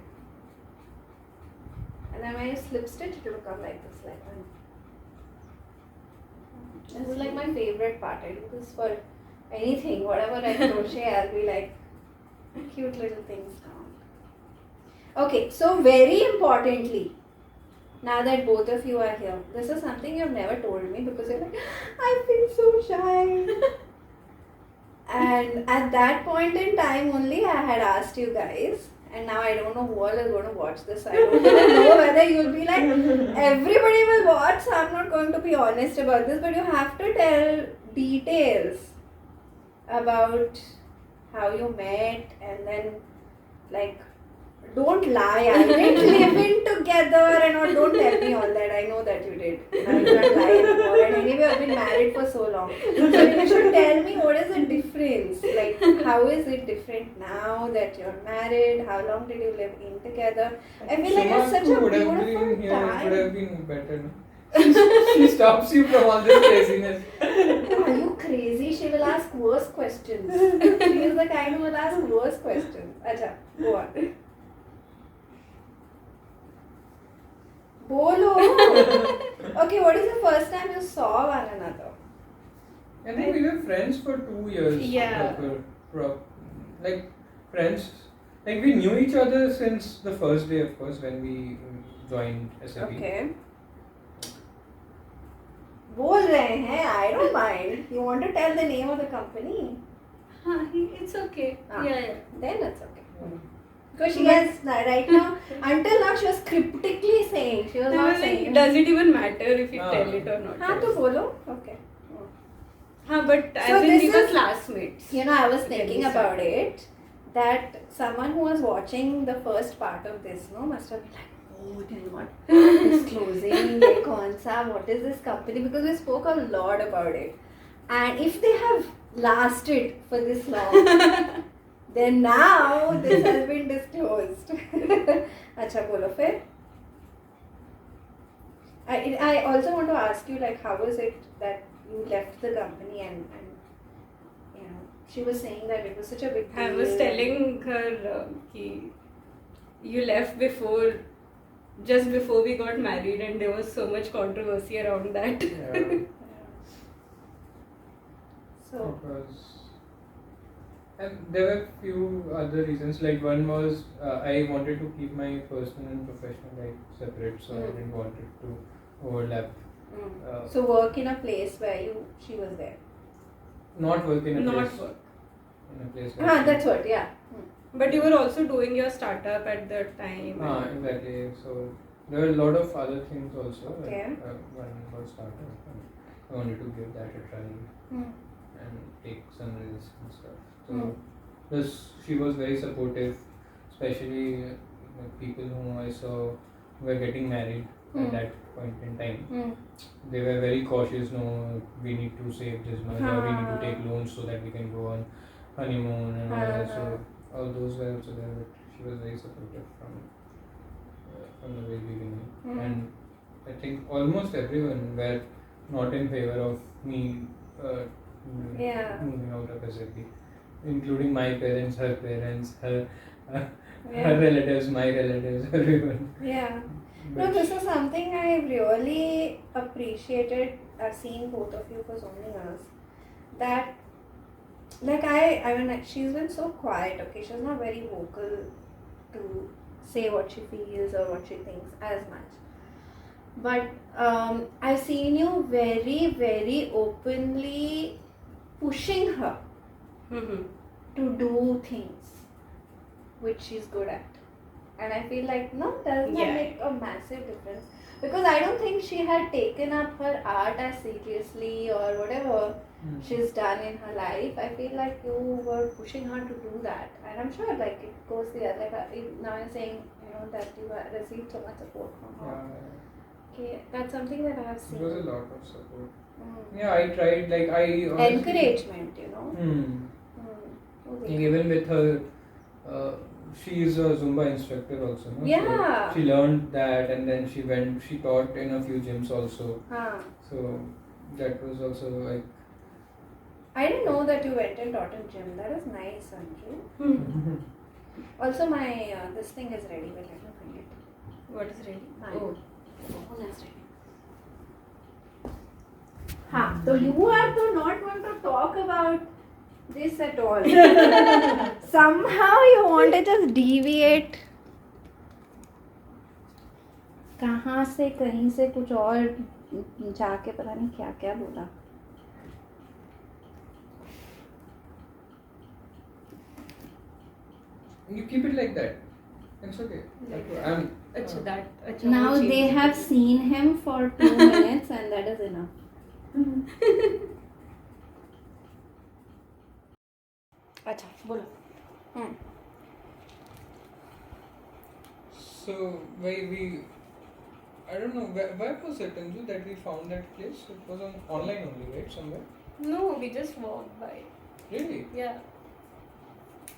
And then when you slip stitch, it will come like this, like one. This is like my favorite part. I do this for anything, whatever I crochet, I'll be like cute little things now. Okay, so very importantly, now that both of you are here, this is something you've never told me because you're like, I feel so shy. And at that point in time only, I had asked you guys, and now I don't know who all is going to watch this. I don't even know whether you'll be like, everybody will watch, so I'm not going to be honest about this, but you have to tell details about how you met, and then like, don't lie, I didn't live in together, and or don't tell me all that. I know that you did. I can't lie anymore, and anyway I've been married for so long. So you should tell me what is the difference, like how is it different now that you're married, how long did you live in together? I feel like it's such a would have beautiful been here, it would have time. been better, no? She stops you from all this craziness. Are you crazy? She will ask worse questions. She is the kind who will ask worse questions. Acha, go on. Bolo. Okay, what is the first time you saw one another? I think we were friends for 2 years. Yeah. Like friends. Like we knew each other since the first day, of course, when we joined SAP. Okay. बोल रहे हैं, I don't mind. You want to tell the name of the company? It's okay. Ah. Yeah. Then it's okay. Because she has right now, until now she was cryptically saying, she was They not were saying. like, does it even matter if you Ah. tell it or not? हाँ तो बोलो. Okay. But So as in we this were is- classmates. You know, I was thinking Then we about it, that someone who was watching the first part of this, no, must have been like, oh, they're not disclosing, like, Konsa, what is this company? Because we spoke a lot about it. And if they have lasted for this long, then now this has been disclosed. Acha, bolo fir. I also want to ask you, like, how was it that you left the company and you know, she was saying that it was such a big deal. I was telling her you left just before we got married, and there was so much controversy around that. Yeah. So, Because and there were few other reasons. Like one was I wanted to keep my personal and professional life separate, so I didn't want it to overlap. so work in a place where she was there. Not work in a Not place. work. In a place. That's what, yeah. But you were also doing your startup at that time. Exactly. So there were a lot of other things also. Okay. One was startup, and I wanted to give that a try and take some risks and stuff. So this, she was very supportive, especially people whom I saw were getting married at that point in time. They were very cautious. No, we need to save this much, or we need to take loans so that we can go on honeymoon and all that. So all those were also there, but she was very supportive from the very beginning. And I think almost everyone were not in favor of me moving out of SAP, including my parents, her parents, her relatives, my relatives, everyone. Yeah. But No, this is something I really appreciated. I've seen both of you for so many years. That, like, I mean, she's been so quiet, okay? She's not very vocal to say what she feels or what she thinks as much. But I've seen you very, very openly pushing her to do things which she's good at. And I feel like, no, doesn't that Yeah. make a massive difference? Because I don't think she had taken up her art as seriously or whatever she's done in her life. I feel like you were pushing her to do that. And I'm sure like it goes the other, now you're saying, that you received so much support from her. Okay, that's something that I have It seen. was a lot of support. Mm. Yeah, I tried, like, I honestly, Encouragement, Like, even with her, she is a Zumba instructor also, no? Yeah. So she learned that, and then she taught in a few gyms also. Huh. So that was also like. I didn't know that you went and taught in gym. That is nice, Anju. Also, my this thing is ready. But let me bring it. What is ready? Fine. Oh. Phone is ready. Ha. So you are to not want to talk about this at all. Somehow you want to just deviate. कहाँ से कहीं से कुछ और जाके पता नहीं क्या क्या बोला. You keep it like that. It's okay. Like Okay. that. Achha, that. Achha, Now wo they change. have seen him for 2 minutes and that is enough. अच्छा बोलो. So I don't know where was it, Anju, that we found that place? It was online only, right? Somewhere. No, we just walked by. Really? Yeah.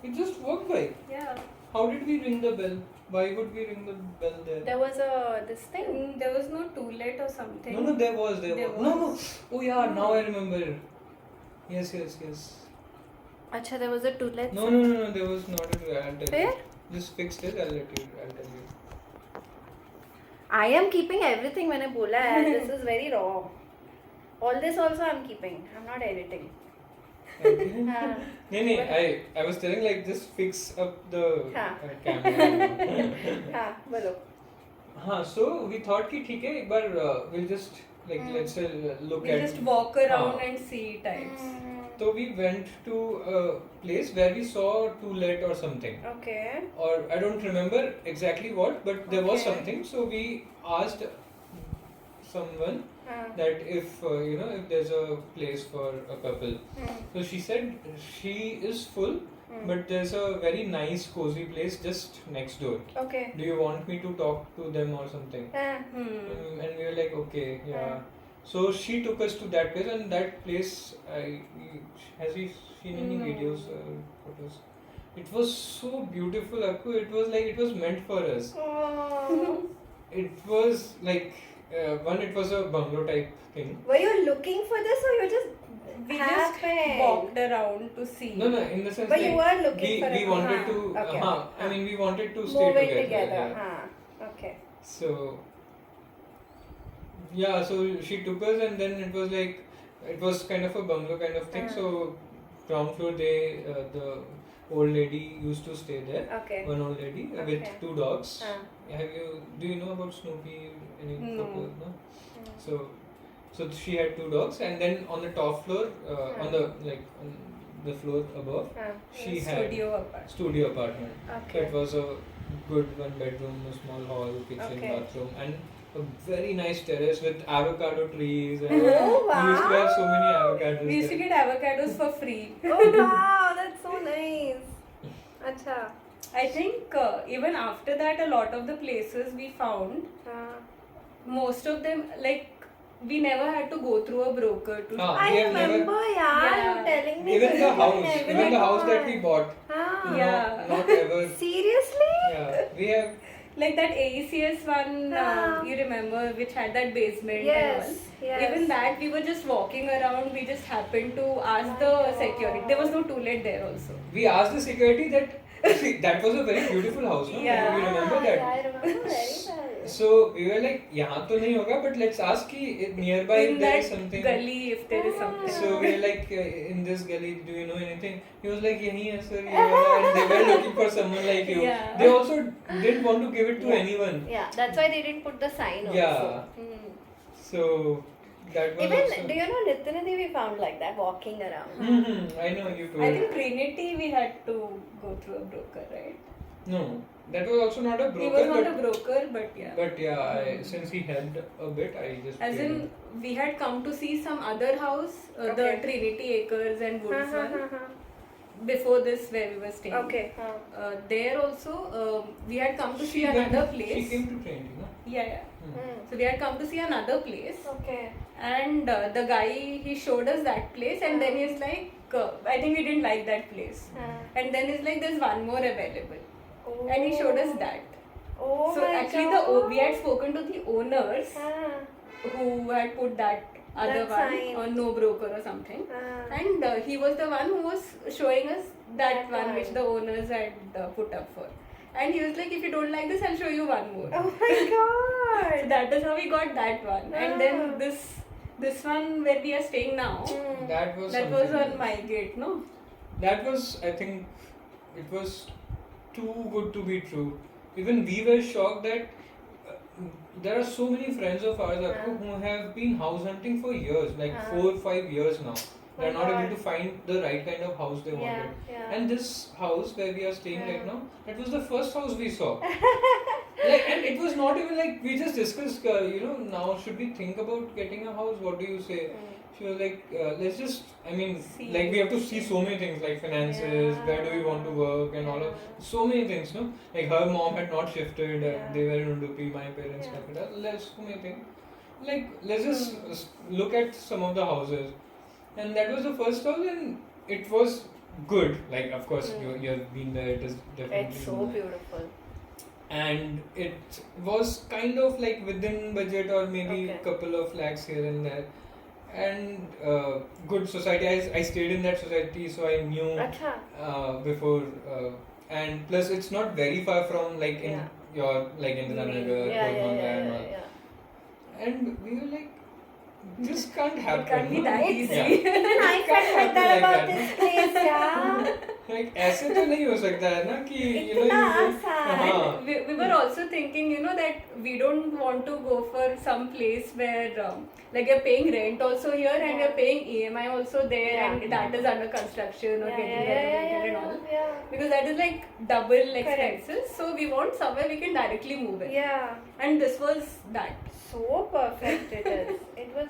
We just walked by. Yeah. How did we ring the bell? Why would we ring the bell there? There was this thing. There was no toilet or something. No, there was. There No. was. Oh yeah, now I remember. Yes. अच्छा there was a toilet. No, there was not a toilet. I'll tell you. Just fixed it. I'll tell you. I am keeping everything मैंने बोला है. This is very raw. All this also I'm keeping. I'm not editing. Okay. हाँ. No, I was telling, like, just fix up the हाँ. camera. हाँ बोलो. हाँ, so we thought कि ठीक है एक बार we'll just like let's look We at. just walk around हाँ. and see types. So we went to a place where we saw toilet or something. Okay. Or I don't remember exactly what, but there was Okay. something. So we asked someone that if if there's a place for a couple. So she said she is full, but there's a very nice cozy place just next door. Okay. Do you want me to talk to them or something? And we were like, okay, yeah. So she took us to that place, and that place, has he seen any videos or photos? It was so beautiful, Akku. It was like it was meant for us. Oh. It was like it was a bungalow type thing. Were you looking for this or you just We just walked around to see. No, in the sense But like you were looking for we it. wanted to. Okay. I mean, we wanted to stay move it together. together. Yeah. Okay. So yeah, so she took us, and then it was like it was kind of a bungalow kind of thing. So ground floor, the old lady used to stay there. Okay. One old lady with 2 dogs. Do you know about Snoopy? Any No. photos? No. So she had 2 dogs, and then on the top floor, on the floor above, she had studio apartment. Okay. So it was a good 1 bedroom, a small hall, kitchen, Okay. bathroom, and a very nice terrace with avocado trees. And Oh, we used to have so many avocados. We used to there. get avocados for free. Oh wow, that's so nice. Acha. I think even after that, a lot of the places we found, most of them, like, we never had to go through a broker to. Ah, I we have never- remember, yeah, you Yeah. telling me Even this. the You house, never even the house that we gone. bought. Ah. Yeah. Not ever. Seriously? Yeah, we have. Like that AECS one, you remember, which had that basement Yes, and all. yes. Even that, we were just walking around. We just happened to ask the security. There was no toilet there also. We asked the security that. See, that was a very beautiful house, no? Yeah. You remember Yeah, I that? remember very well. So we were like, यहाँ तो नहीं होगा, but let's ask कि nearby In if there is that something. gully, if there is something. So we were like, in this gully, do you know anything? He was like, यही है sir, ये वाला, and they were looking for someone like you. Yeah. They also didn't want to give it to anyone. Yeah, that's why they didn't put the sign also. Yeah. So that was Even, also... do you know Nityanidhi we found like that, walking around? I know, you told. I think Trinity we had to go through a broker, right? No, that was also not a broker. He was not but, a broker, but yeah. But yeah, since he helped a bit, I just... As paid in, him. we had come to see some other house, the Okay. Trinity Acres and Woods one, before this where we were staying. Okay. There also, we had come to see She went- another place. She came to Trinity, no? Yeah. So we had come to see another place, Okay. and the guy, he showed us that place, and then he's like, I think we didn't like that place, and then he's like, there's one more available, and he showed us that. Oh So my actually, God. we had spoken to the owners who had put that other That one sign. on no broker or something, Ah. and he was the one who was showing us that That one which one. the owners had put up for, and he was like, if you don't like this, I'll show you one more. Oh my So God. that is how we got that one, and Ah. then this one where we are staying now, That was that was something on my gate, no? That was, I think, it was too good to be true. Even we were shocked that there are so many friends of ours who have been house hunting for years, like 4 or 5 years now. They're not able to find the right kind of house they wanted. Yeah. And this house where we are staying right now, that was the first house we saw. And it was not even like we just discussed, now should we think about getting a house? What do you say? She was like, let's just, See. like we have to see so many things like finances, where do we want to work, and all of so many things, no? Like her mom had not shifted, they were in Udupi, my parents left it. Let's so many things. Like, let's just look at some of the houses. And that was the first house, and it was good. Like, of course, you've been there, it is definitely. It's so beautiful. And it was kind of like within budget, or maybe a couple of lakhs here and there. And good society. I stayed in that society, so I knew before. And plus, it's not very far from like in your like Indranagar, and all. And we were like, this can't happen. It can't be that easy. Even I felt like that about this place, yeah. Like ऐसे तो नहीं हो सकता है ना कि इतना आसान. We were also thinking, that we don't want to go for some place where like you're paying rent also here and you're paying EMI also there, and that is under construction or getting renovated and all. Because that is like double expenses. So we want somewhere we can directly move in. Yeah. And this was that. So perfect it is. It was.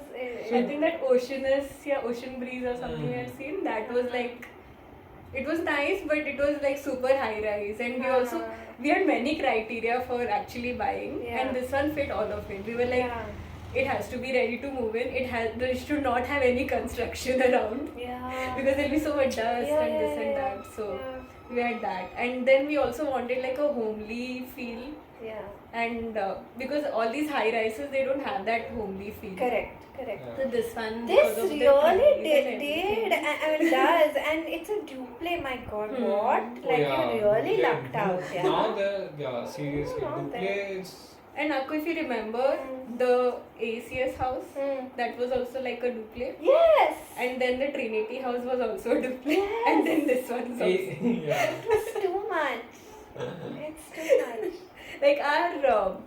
I think that Ocean Breeze or something we had seen, that was like, it was nice, but it was like super high rise, and we had many criteria for actually buying, and this one fit all of it. We were like, it has to be ready to move in. It should not have any construction around, because there'll be so much dust and this and that. So we had that, and then we also wanted like a homely feel. Yeah. And because all these high rises, they don't have that homely feel. Correct. So this one, This because of the really trees and did. everything. I mean, does, and it's a duple. My God, what? Like you really lucked out. Yeah. Seriously, duple is. And Akku, if you remember, the ACS house, that was also like a duple. Yes. And then the Trinity house was also a duple. And then this one is also. Yeah. It was too much. It's too much. Like our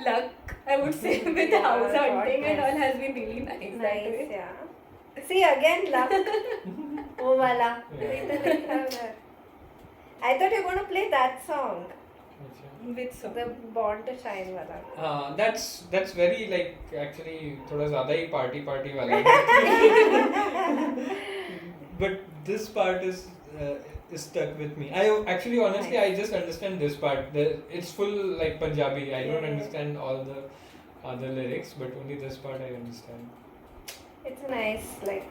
luck, I would say, with the house hunting and all has been really nice. That Nice, way. yeah. See again, luck. Oh, wala. I thought you were going to play that song. Which song? The Born to Shine wala. That's very like actually थोड़ा ज़्यादा ही party वाला है. But this part is stuck with me. I actually honestly I just understand this part. It's full like Punjabi. I don't understand all the other lyrics, but only this part I understand. It's nice. Like,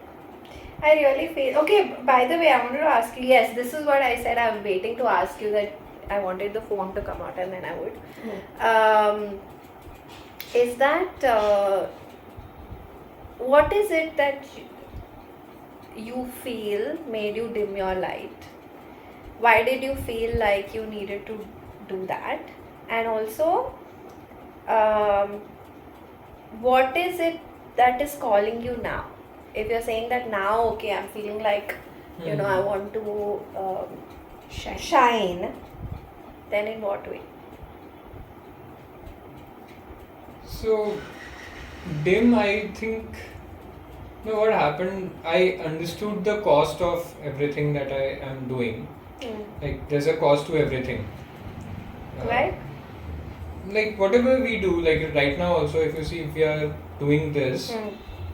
I really feel. Okay, by the way, I wanted to ask you. Yes, this is what I said. I'm waiting to ask you that I wanted the phone to come out and then I would. Is that what is it that you feel made you dim your light? Why did you feel like you needed to do that? And also, what is it that is calling you now? If you're saying that now, okay, I'm feeling like, I want to shine, then in what way? So dim, I think. No, what happened? I understood the cost of everything that I am doing. Like, there's a cost to everything. Right? Like, whatever we do, like right now, also, if you see, if we are doing this,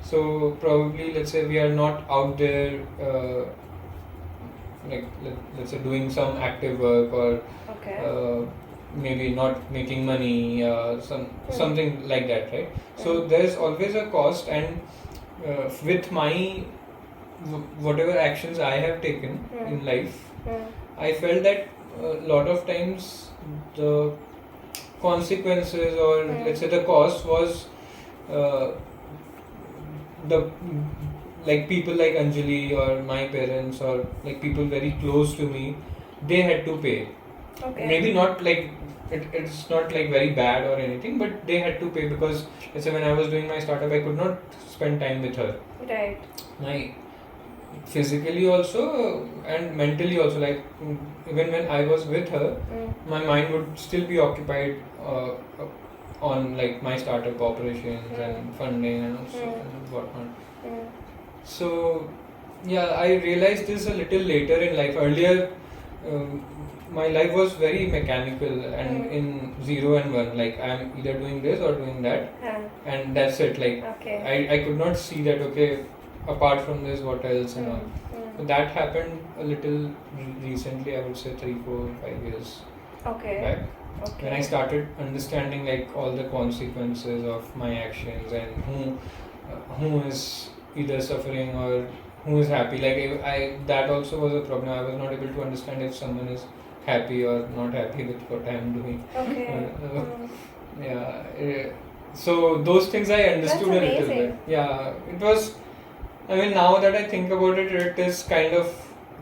so probably, let's say, we are not out there, like, let's say, doing some active work or maybe not making money, something like that, right? So, there's always a cost, and with my whatever actions I have taken in life, I felt that a lot of times the consequences or let's say the cost was the like people like Anjali or my parents or like people very close to me, they had to pay. Maybe not like it's not like very bad or anything, but they had to pay because let's say when I was doing my startup, I could not spend time with her. Right. My physically also and mentally also, like even when I was with her, my mind would still be occupied on like my startup operations and funding and whatnot. So yeah, I realized this a little later in life. Earlier, my life was very mechanical and in 0 and 1. Like I'm either doing this or doing that, and that's it. Like I could not see that apart from this, what else and all. So that happened a little recently. I would say 3, 4, 5 years back. When I started understanding like all the consequences of my actions and who is either suffering or who is happy. Like I that also was a problem. I was not able to understand if someone is happy or not happy with what I am doing. So those things I understood a little bit. Yeah, it was. I mean, now that I think about it, it is kind of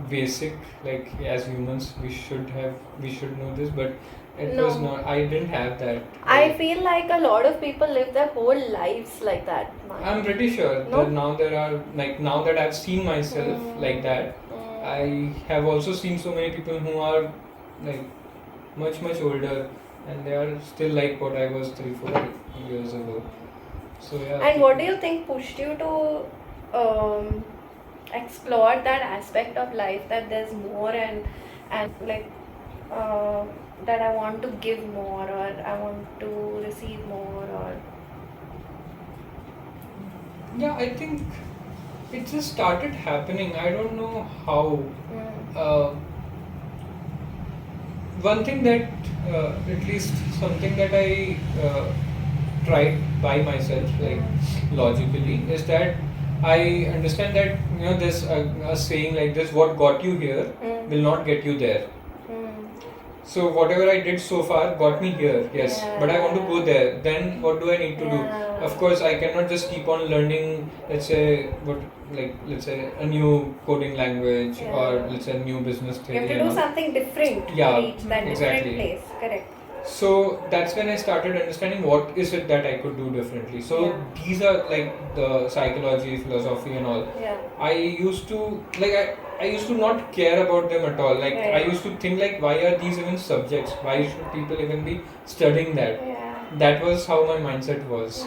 basic. Like as humans, we should know this, but it was not. I didn't have that. I feel like a lot of people live their whole lives like that. I'm pretty sure that now there are now that I've seen myself like that, I have also seen so many people who are like much older and they are still like what I was 3, 4 years ago. So yeah. And what do you think pushed you to explore that aspect of life, that there's more and like that I want to give more or I want to receive more or? Yeah, I think it just started happening. I don't know how. One thing that, at least something that I tried by myself, like logically, is that I understand that there's a saying like this: "What got you here will not get you there." So whatever I did so far got me here, yes. But I want to go there. Then what do I need to do? Of course, I cannot just keep on learning. Let's say a new coding language or let's say a new business thing. You have to do something different to reach that different place. Correct. So that's when I started understanding what is it that I could do differently. So these are like the psychology, philosophy and all. I used to I used to not care about them at all. Like I used to think like, why are these even subjects? Why should people even be studying that? That was how my mindset was.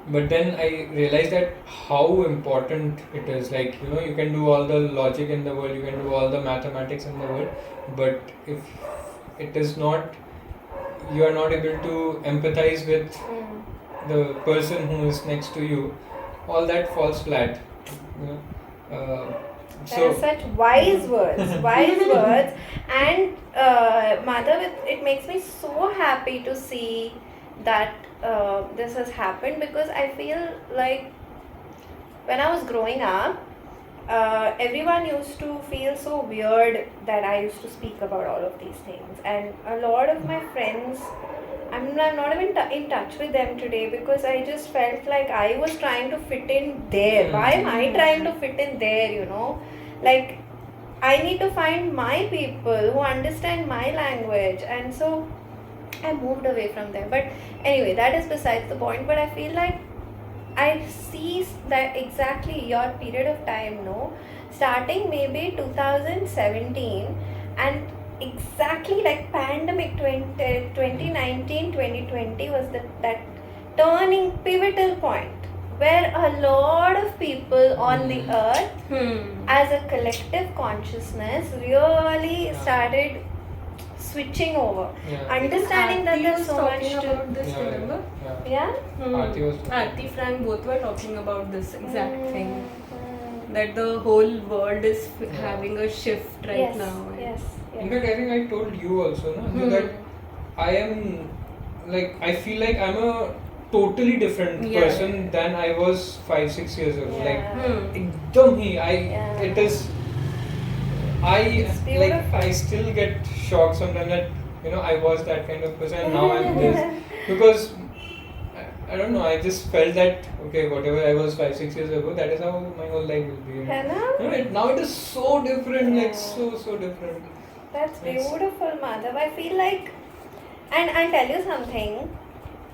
But then I realized that how important it is. Like you can do all the logic in the world, you can do all the mathematics in the world, but if it is not, you are not able to empathize with the person who is next to you, all that falls flat. There are such wise words, and Madhav, it makes me so happy to see that this has happened, because I feel like when I was growing up, everyone used to feel so weird that I used to speak about all of these things, and a lot of my friends, I'm not even in touch with them today because I just felt like I was trying to fit in there. Why am I trying to fit in there, Like, I need to find my people who understand my language, and so I moved away from them. But anyway, that is besides the point. But I feel like I see that exactly your period of time, starting maybe 2017 and exactly like pandemic 2019 2020 was that turning pivotal point where a lot of people on the earth as a collective consciousness really started switching over, understanding that there's so much to about this, remember? yeah. Aarti was Aarti, Frank, both were talking about this exact thing. That the whole world is having a shift right now. Yes. In fact, I think I told you also, no? That I am like, I feel like I'm a totally different person than I was 5-6 years ago. Like, ekdam hi, it is. I still get shocked sometimes that I was that kind of person and now I'm this, because I don't know, I just felt that okay, whatever I was 5-6 years ago, that is how my whole life will be. Now it is so different, like so different. That's beautiful, Madhav. I feel like, and I'll tell you something,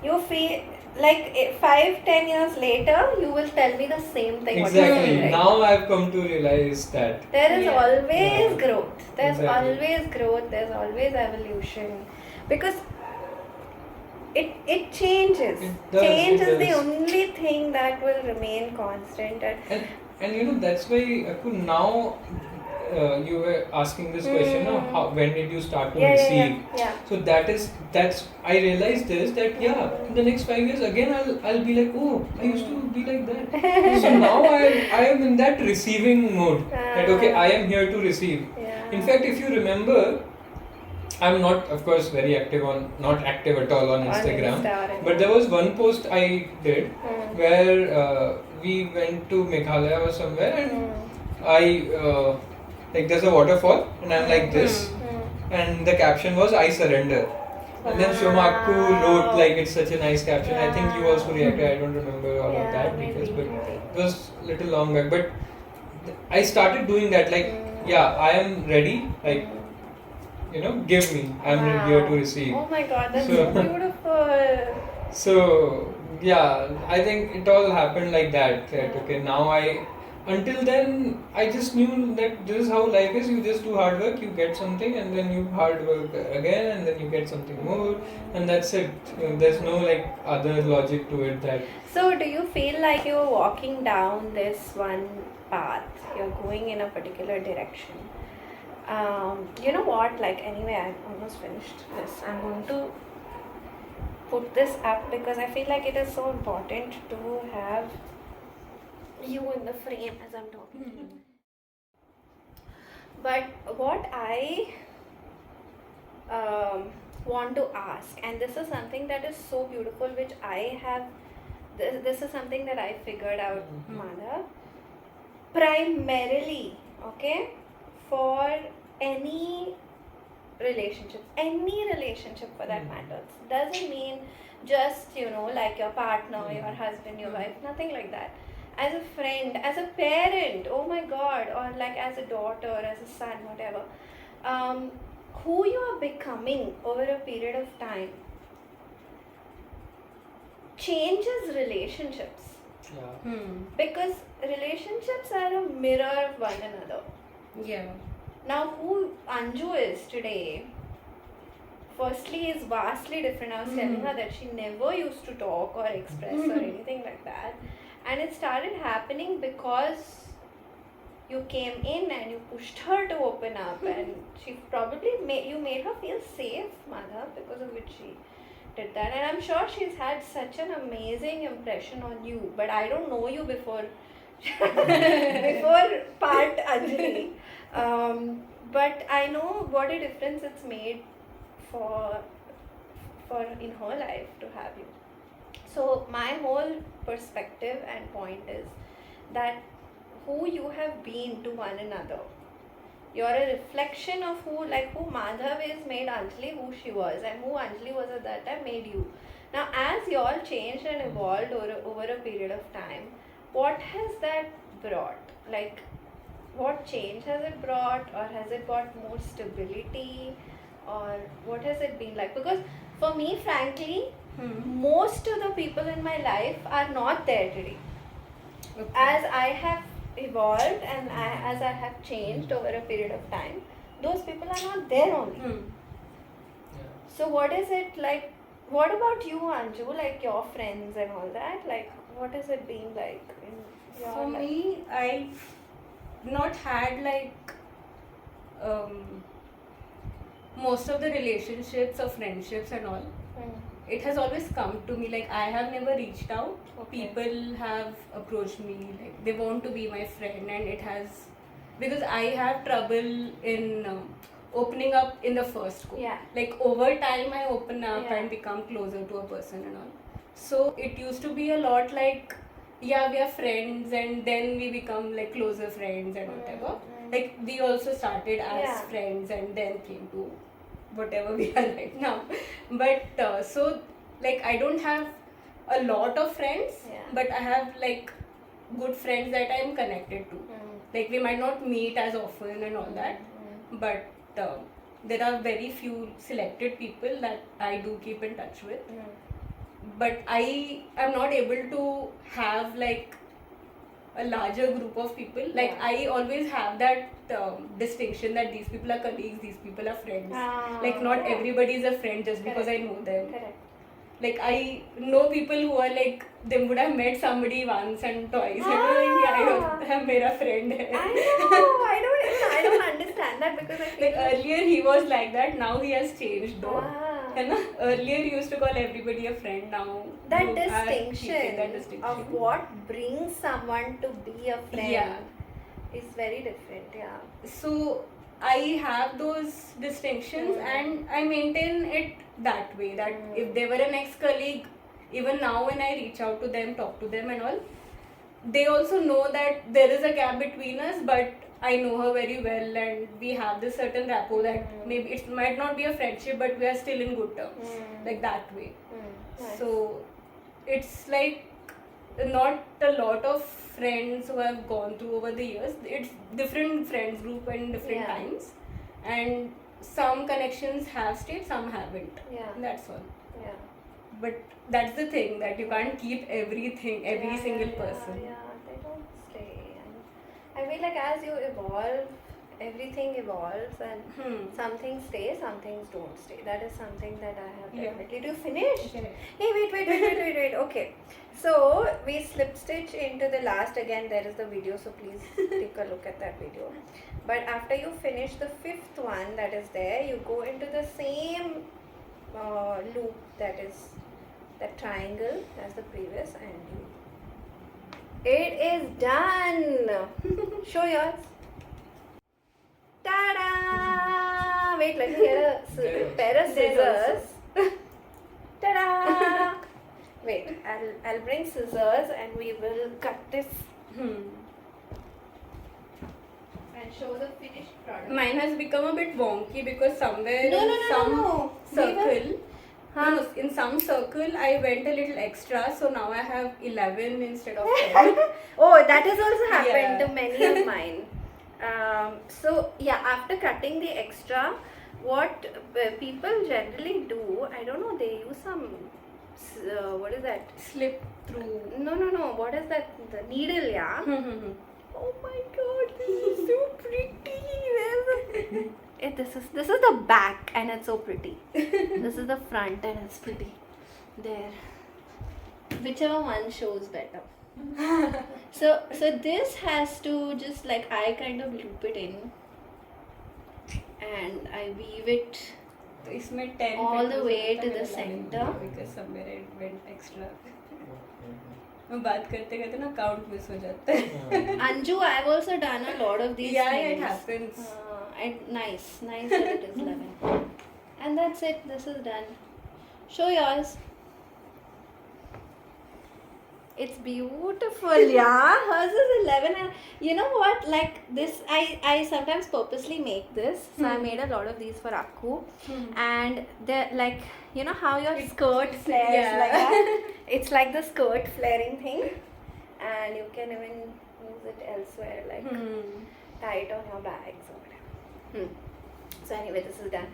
you feel like 5-10 years later, you will tell me the same thing. Exactly. Right? Now I've come to realize that there is always growth. There's always growth. There's always evolution, because it changes. Change is the only thing that will remain constant. And that's why now you were asking this question, when did you start to receive? So that's I realized this, that in the next 5 years again I'll be like, oh, I used to be like that. So now I am in that receiving mode. That okay, I am here to receive. In fact, if you remember, I'm not, of course, not active at all on Instagram. But there was one post I did where we went to Meghalaya or somewhere, and I like there's a waterfall and I'm like this, and the caption was "I surrender." And then Shomakku wrote, like, it's such a nice caption. I think you also reacted. I don't remember all of that because, but it was a little long back. But I started doing that, like, I am ready, like, give me. I'm here to receive. Oh my God, that's so beautiful. So I think it all happened like that. Okay, now until then, I just knew that this is how life is. You just do hard work, you get something, and then you hard work again, and then you get something more, and that's it. There's no like other logic to it. That. So, do you feel like you're walking down this one path? You're going in a particular direction. You know what? Like, anyway, I've almost finished this. I'm going to put this up because I feel like it is so important to have you in the frame as I'm talking. But what I want to ask, and this is something that is so beautiful, which I have, this is something that I figured out, Madhav, primarily, okay, for any relationship for that matter, doesn't mean just, like your partner, your husband, your wife, nothing like that. As a friend, as a parent, oh my God, or like as a daughter, as a son, whatever, who you are becoming over a period of time changes relationships. Because relationships are a mirror of one another. Now, who Anju is today, firstly, is vastly different. I was telling her that she never used to talk or express or anything like that. And it started happening because you came in and you pushed her to open up, and she probably you made her feel safe, Madhav, because of which she did that. And I'm sure she's had such an amazing impression on you. But I don't know you before part Anjali. But I know what a difference it's made for in her life to have you. So my whole perspective and point is that who you have been to one another, you're a reflection of who Madhav is made Anjali who she was, and who Anjali was at that time made you. Now, as you all changed and evolved over a period of time, what has that brought? Like, what change has it brought, or has it brought more stability, or what has it been like? Because for me, frankly, most of the people in my life are not there today. Okay. As I have evolved and as I have changed over a period of time, those people are not there only. So what is it like What about you, Anju? Like your friends and all that? Like, what has it been like in your For life? me, I've not had like most of the relationships or friendships and all. It has always come to me. Like I have never reached out. Okay. People have approached me. Like they want to be my friend, and it has because I have trouble in opening up in the first go. Yeah. Like over time, I open up Yeah. and become closer to a person and all. So it used to be a lot like, yeah, we are friends, and then we become like closer friends and whatever. Like we also started as Yeah. friends, and then came to whatever we are right now. But so like I don't have a lot of friends, Yeah. but I have like good friends that I'm connected to. Like we might not meet as often and all that, but there are very few selected people that I do keep in touch with. But I am not able to have like a larger group of people. Like Yeah. I always have that distinction that these people are colleagues, these people are friends. Like not Yeah. everybody is a friend just because I know them. Correct. Like I know people who are like they would have met somebody once and twice. I'm mera friend hai. I don't understand that because I feel Like earlier he was like that. Now he has changed though. Ah. है ना? Earlier he used to call everybody a friend. Now that you are keeping distinction, that distinction of what brings someone to be a friend Yeah. is very different. Yeah. So I have those distinctions and I maintain it that way. That if they were an ex-colleague, even now when I reach out to them, talk to them and all, they also know that there is a gap between us, but I know her very well and we have this certain rapport that maybe it might not be a friendship, but we are still in good terms, like that way. Nice. So it's like not a lot of friends who have gone through over the years. It's different friends group and different Yeah. times, and some connections have stayed, some haven't. Yeah. That's all. Yeah. But that's the thing, that you can't keep everything, every single person. Yeah, they don't stay. And I feel like as you evolve, everything evolves and some things stay, some things don't stay. That is something that I have Yeah. definitely. Do you finish? Yeah. Hey, wait. Okay. So we slip stitch into the last again. There is the video, so please take a look at that video. But after you finish the fifth one that is there, you go into the same loop, that is that triangle as the previous, and it is done. Show yours. Ta-da! Wait, let me get a pair of scissors. Ta-da! Wait, I'll bring scissors and we will cut this and show the finished product. Mine has become a bit wonky because somewhere No. in some We circle, in some circle I went a little extra, so now I have 11 instead of 10. Oh, that has also happened Yeah. to many of mine. So yeah, after cutting the extra, what people generally do, I don't know, they use some what is that? Slip through. No. What is that? The needle, yeah. Oh my god, this is so pretty. This is the back and it's so pretty. This is the front and it's pretty. There. Whichever one shows better. So this has to just like I kind of loop it in and I weave it तो इसमें 10 all the fit way हो to सकता the है मेरा center. because somewhere it went extra. मैं बात करते करते ना count miss हो जाता है. Anju, I've also done a lot of these Yeah, things. it happens. And nice that it is 11. And that's it, this is done. Show yours. It's beautiful, yeah. Hers is 11 and you know what, like this, I sometimes purposely make this. So I made a lot of these for Akku. And they're like, you know how your skirt flares Yeah. like that? It's like the skirt flaring thing. And you can even use it elsewhere, like tie it on your bags or whatever. So anyway, this is done.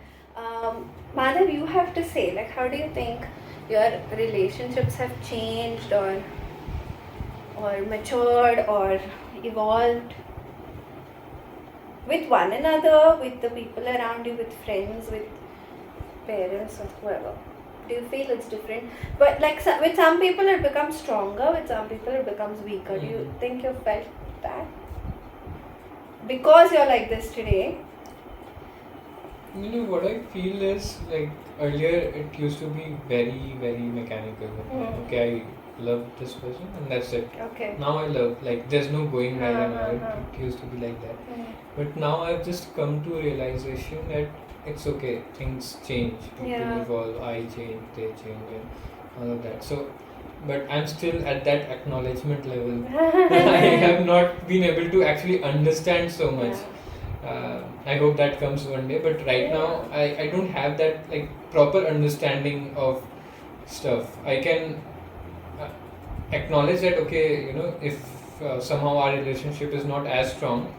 Madhav, you have to say, like, how do you think your relationships have changed or matured or evolved with one another, with the people around you, with friends, with parents or whoever? Do you feel it's different? But like with some people it becomes stronger, with some people it becomes weaker. Do you think you felt that? Because you're like this today. You know what I feel is like earlier it used to be very, very mechanical. Okay, I love this person and that's it. Okay. Now I love, like there's no going back and all. It used to be like that. But now I've just come to a realization that it's okay, things change, people evolve, I change, they change and all of that. So, but I'm still at that acknowledgement level. I have not been able to actually understand so much. I hope that comes one day, but right now I don't have that like proper understanding of stuff. I can acknowledge that okay, you know, if somehow our relationship is not as strong,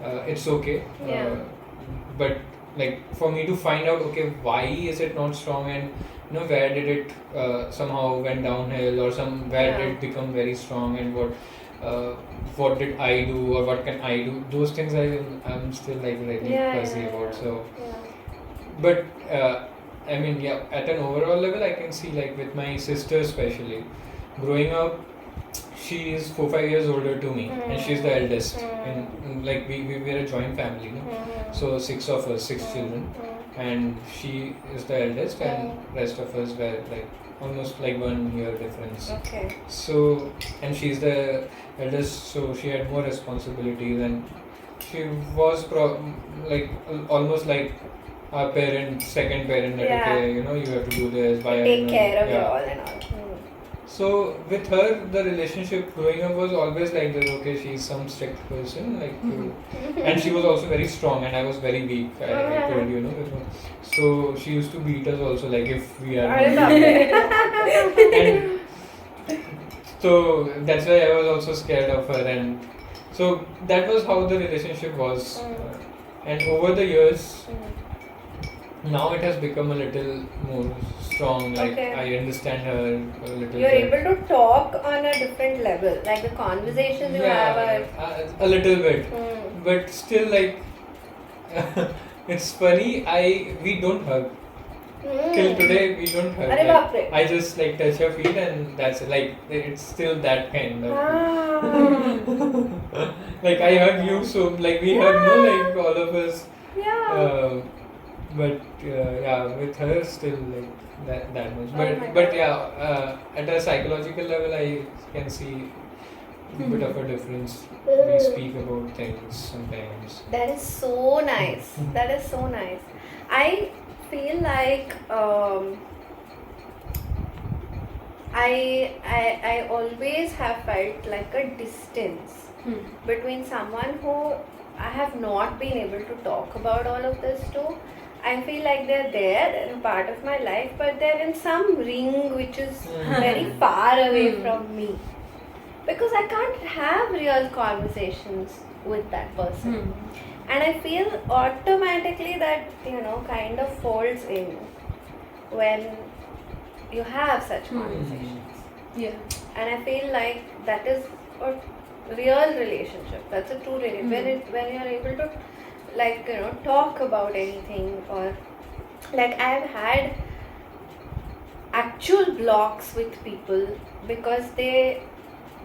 it's okay. But like for me to find out okay why is it not strong and you know where did it somehow went downhill or where did it become very strong and what did I do or what can I do, those things I'm still like really fuzzy about. So but I mean at an overall level I can see like with my sister especially growing up, she is 4-5 years older to me and she's the eldest and like we were a joint family, no? So 6 of us, 6 children, and she is the eldest and rest of us were like almost like 1 year difference. Okay. So and she's the eldest, so she had more responsibilities and she was like almost like our parent, second parent that okay, you know, you have to do this, why take care of you all and all. So with her, the relationship growing up was always like this. Okay, she's some strict person, like, and she was also very strong, and I was very weak. I told you, before. So she used to beat us also, like if we are. And so that's why I was also scared of her, and so that was how the relationship was. And over the years, now it has become a little more strong, like I understand her a little You're bit. able to talk on a different level, like the conversations you have are... a little bit, but still like it's funny, we don't hug. Till today we don't hug. Like, I just like touch her feet and that's it. Like it's still that kind of like I hug you, so like we hug, like all of us. But with her still like that much. But at a psychological level, I can see a bit of a difference. We speak about things sometimes. That is so nice. That is so nice. I feel like I always have felt like a distance between someone who I have not been able to talk about all of this to. I feel like they're a part of my life, but they're in some ring which is very far away from me. Because I can't have real conversations with that person. And I feel automatically that, kind of folds in when you have such conversations. And I feel like that is a real relationship. That's a true relationship. When you're able to talk about anything, or like I've had actual blocks with people because they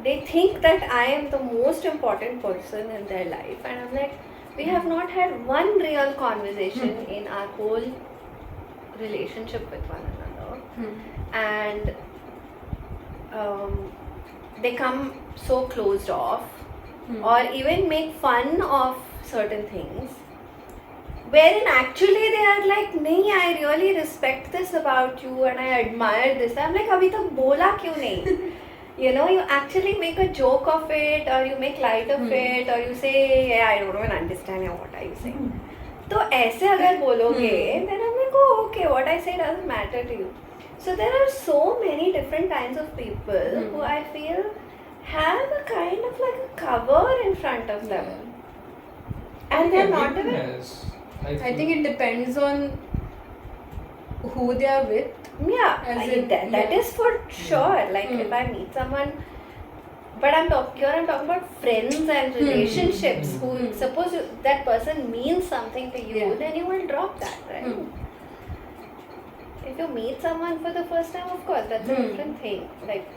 think that I am the most important person in their life, and I'm like, we have not had one real conversation in our whole relationship with one another, and they come so closed off, or even make fun of certain things, wherein actually they are like, nahi, I really respect this about you and I admire this. I'm like, abhi tak bola kyun nahi? You actually make a joke of it, or you make light of it, or you say, I don't even understand what are you saying. So aise agar bologe, then I'm like, oh okay, what I say doesn't matter to you. So there are so many different kinds of people who I feel have a kind of like a cover in front of them. And they're not even... I think it depends on who they are with. That is for sure. Like if I meet someone, but I'm talking about friends and relationships who suppose that person means something to you, then you will drop that, right? If you meet someone for the first time, of course, that's a different thing. Like,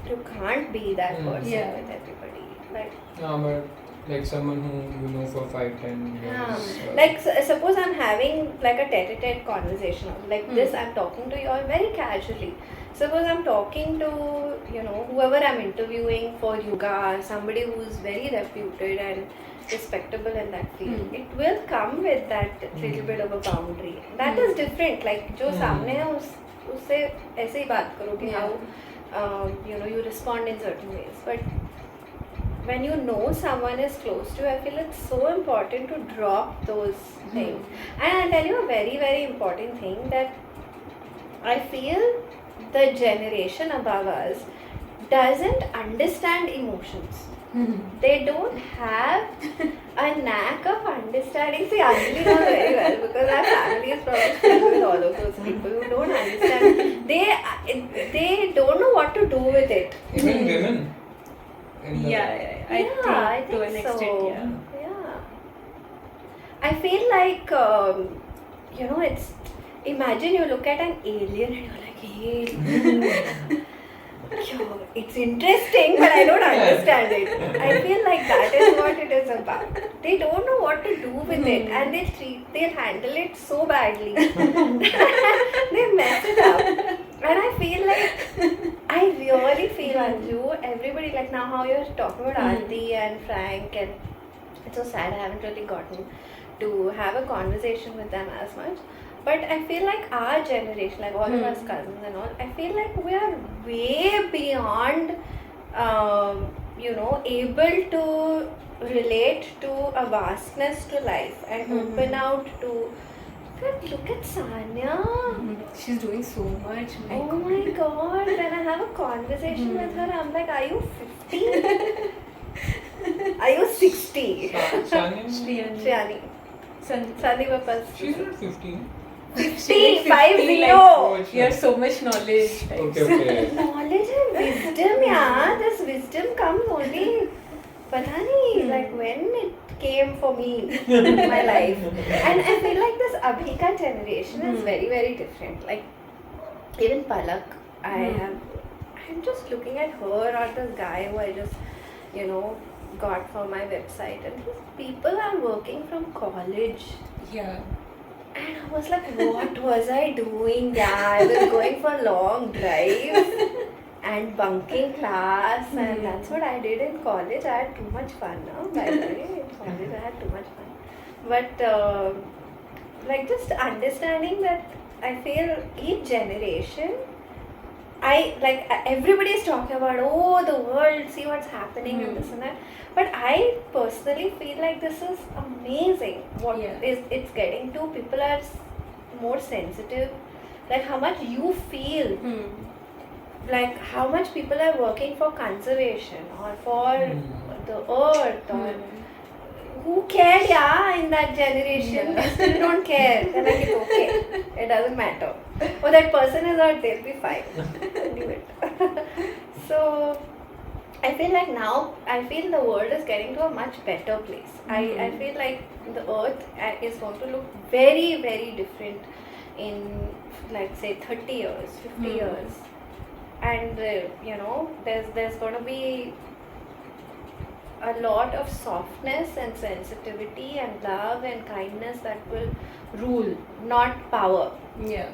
you can't be that person with everybody. Like, no, but like someone who you know for 5-10 years. Like, suppose I'm having like a tete-a-tete conversation, like this, I'm talking to you all very casually. Suppose I'm talking to, you know, whoever I'm interviewing for yoga, somebody who's very reputed and respectable in that field, it will come with that little bit of a boundary. That is different. Like, जो सामने है उससे ऐसे ही बात करो कि how you know, you respond in certain ways. But when you know someone is close to you, I feel it's so important to drop those things. And I'll tell you a very, very important thing, that I feel the generation above us doesn't understand emotions. They don't have a knack of understanding. See, Anjali knows very well, because our family is probably filled with all of those people who don't understand. They don't know what to do with it. Even women. I think to an extent, so. Yeah. I feel like, you know, it's, imagine you look at an alien and you're like, hey, it's interesting, but I don't understand it. I feel like that is what it is about. They don't know what to do with it, and they'll handle it so badly. They mess it up. And I feel like, I really feel, Anju, everybody, like now how you're talking about Auntie and Frank, and it's so sad I haven't really gotten to have a conversation with them as much. But I feel like our generation, like all of us cousins and all, I feel like we are way beyond, you know, able to relate to a vastness to life and open out to. But look at Sanya. She's doing so much. Oh my god, when I have a conversation with her, I'm like, are you 50? Are you 60? Shriyani. Sandeep Papa's. She's not 15. 50, 50. Oh, you have so much knowledge. Okay. Knowledge and wisdom, yeah. This wisdom comes only, pata nahi, like when it came for me in my life. And I feel like this Abhika generation is very, very different. Like, even Palak, I'm just looking at her or this guy who I just, you know, got for my website, and these people are working from college. Yeah. And I was like, what was I doing? Yeah, I was going for long drives and bunking class, and that's what I did in college. I had too much fun now, by the way. In college, I had too much fun. But, like, just understanding that I feel each generation, everybody is talking about, oh, the world, see what's happening and this and that. But I personally feel like this is amazing. What is it's getting to. People are more sensitive. Like how much you feel. Like how much people are working for conservation or for the earth or who cared, in that generation? They still don't care. They're like, it's okay. It doesn't matter. Oh, that person is out, they'll be fine. Leave it. So, I feel like now, I feel the world is getting to a much better place. I feel like the earth is going to look very, very different in, like, say, 30 years, 50 years. And, you know, there's going to be a lot of softness and sensitivity and love and kindness that will rule, not power. Yeah.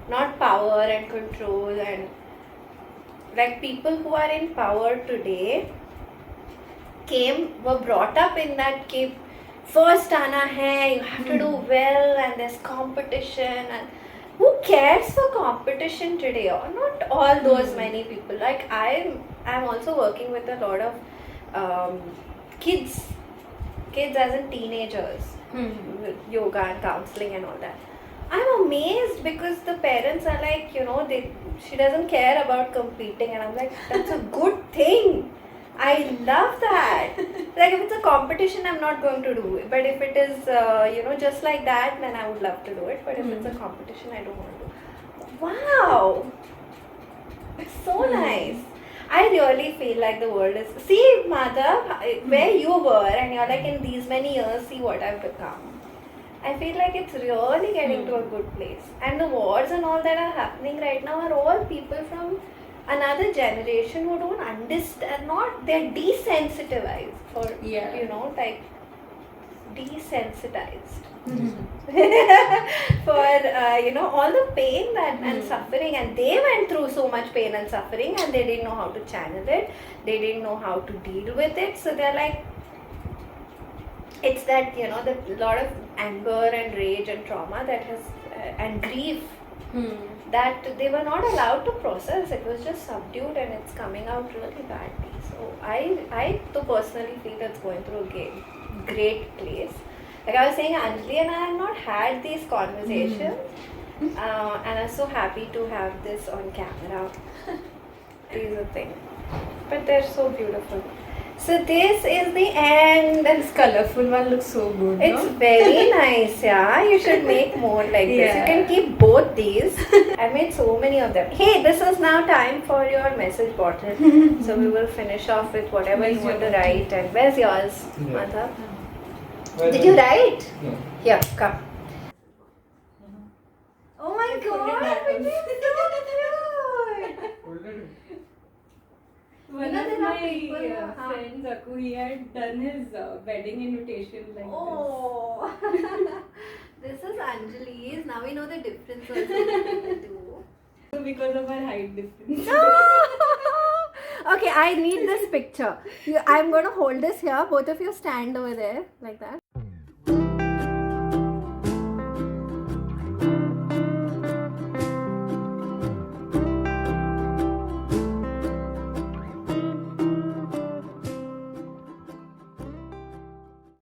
Not power and control, and like people who are in power today were brought up in that keep first aana hai, you have to do well, and there's competition, and who cares for competition today? Or not all those many people. Like I'm also working with a lot of kids as in teenagers with yoga and counseling and all that. I'm amazed because the parents are like, you know, she doesn't care about competing, and I'm like, that's a good thing. I love that. Like if it's a competition, I'm not going to do it. But if it is, you know, just like that, then I would love to do it. But if it's a competition, I don't want to. Wow, it's so nice. I really feel like the world is. See, Madhav, where you were, and you're like, in these many years, see what I've become. I feel like it's really getting to a good place. And the war wars and all that are happening right now are all people from another generation who don't understand, they're desensitized for, Yeah. you know, like desensitized for you know, all the pain that and suffering, and they went through so much pain and suffering and they didn't know how to channel it, they didn't know how to deal with it, so they're like, it's that, you know, the lot of anger and rage and trauma that has and grief that they were not allowed to process. It was just subdued and it's coming out really badly. So I too personally feel it's going through a great place. Like I was saying, Anjali and I have not had these conversations, and I'm so happy to have this on camera. Is a thing, but they're so beautiful. So this is the end. This colorful one looks so good. It's no? very nice, yeah. You should make more like this. You Yeah. can keep both these. I made so many of them. Hey, this is now time for your message bottle. So we will finish off with whatever you want to write. And where's yours, Yeah. Madhav? Well, Did you write? No. Here, come. Oh my It's only god, Madhav. it is so cute. Hold it. One You know, of there are my people, friends, Aku, he had done his wedding invitation like Oh, this is Anjali's. Now we know the difference also between the two. this. Because of our height difference. Okay, I need this picture. I'm going to hold this here. Both of you stand over there like that.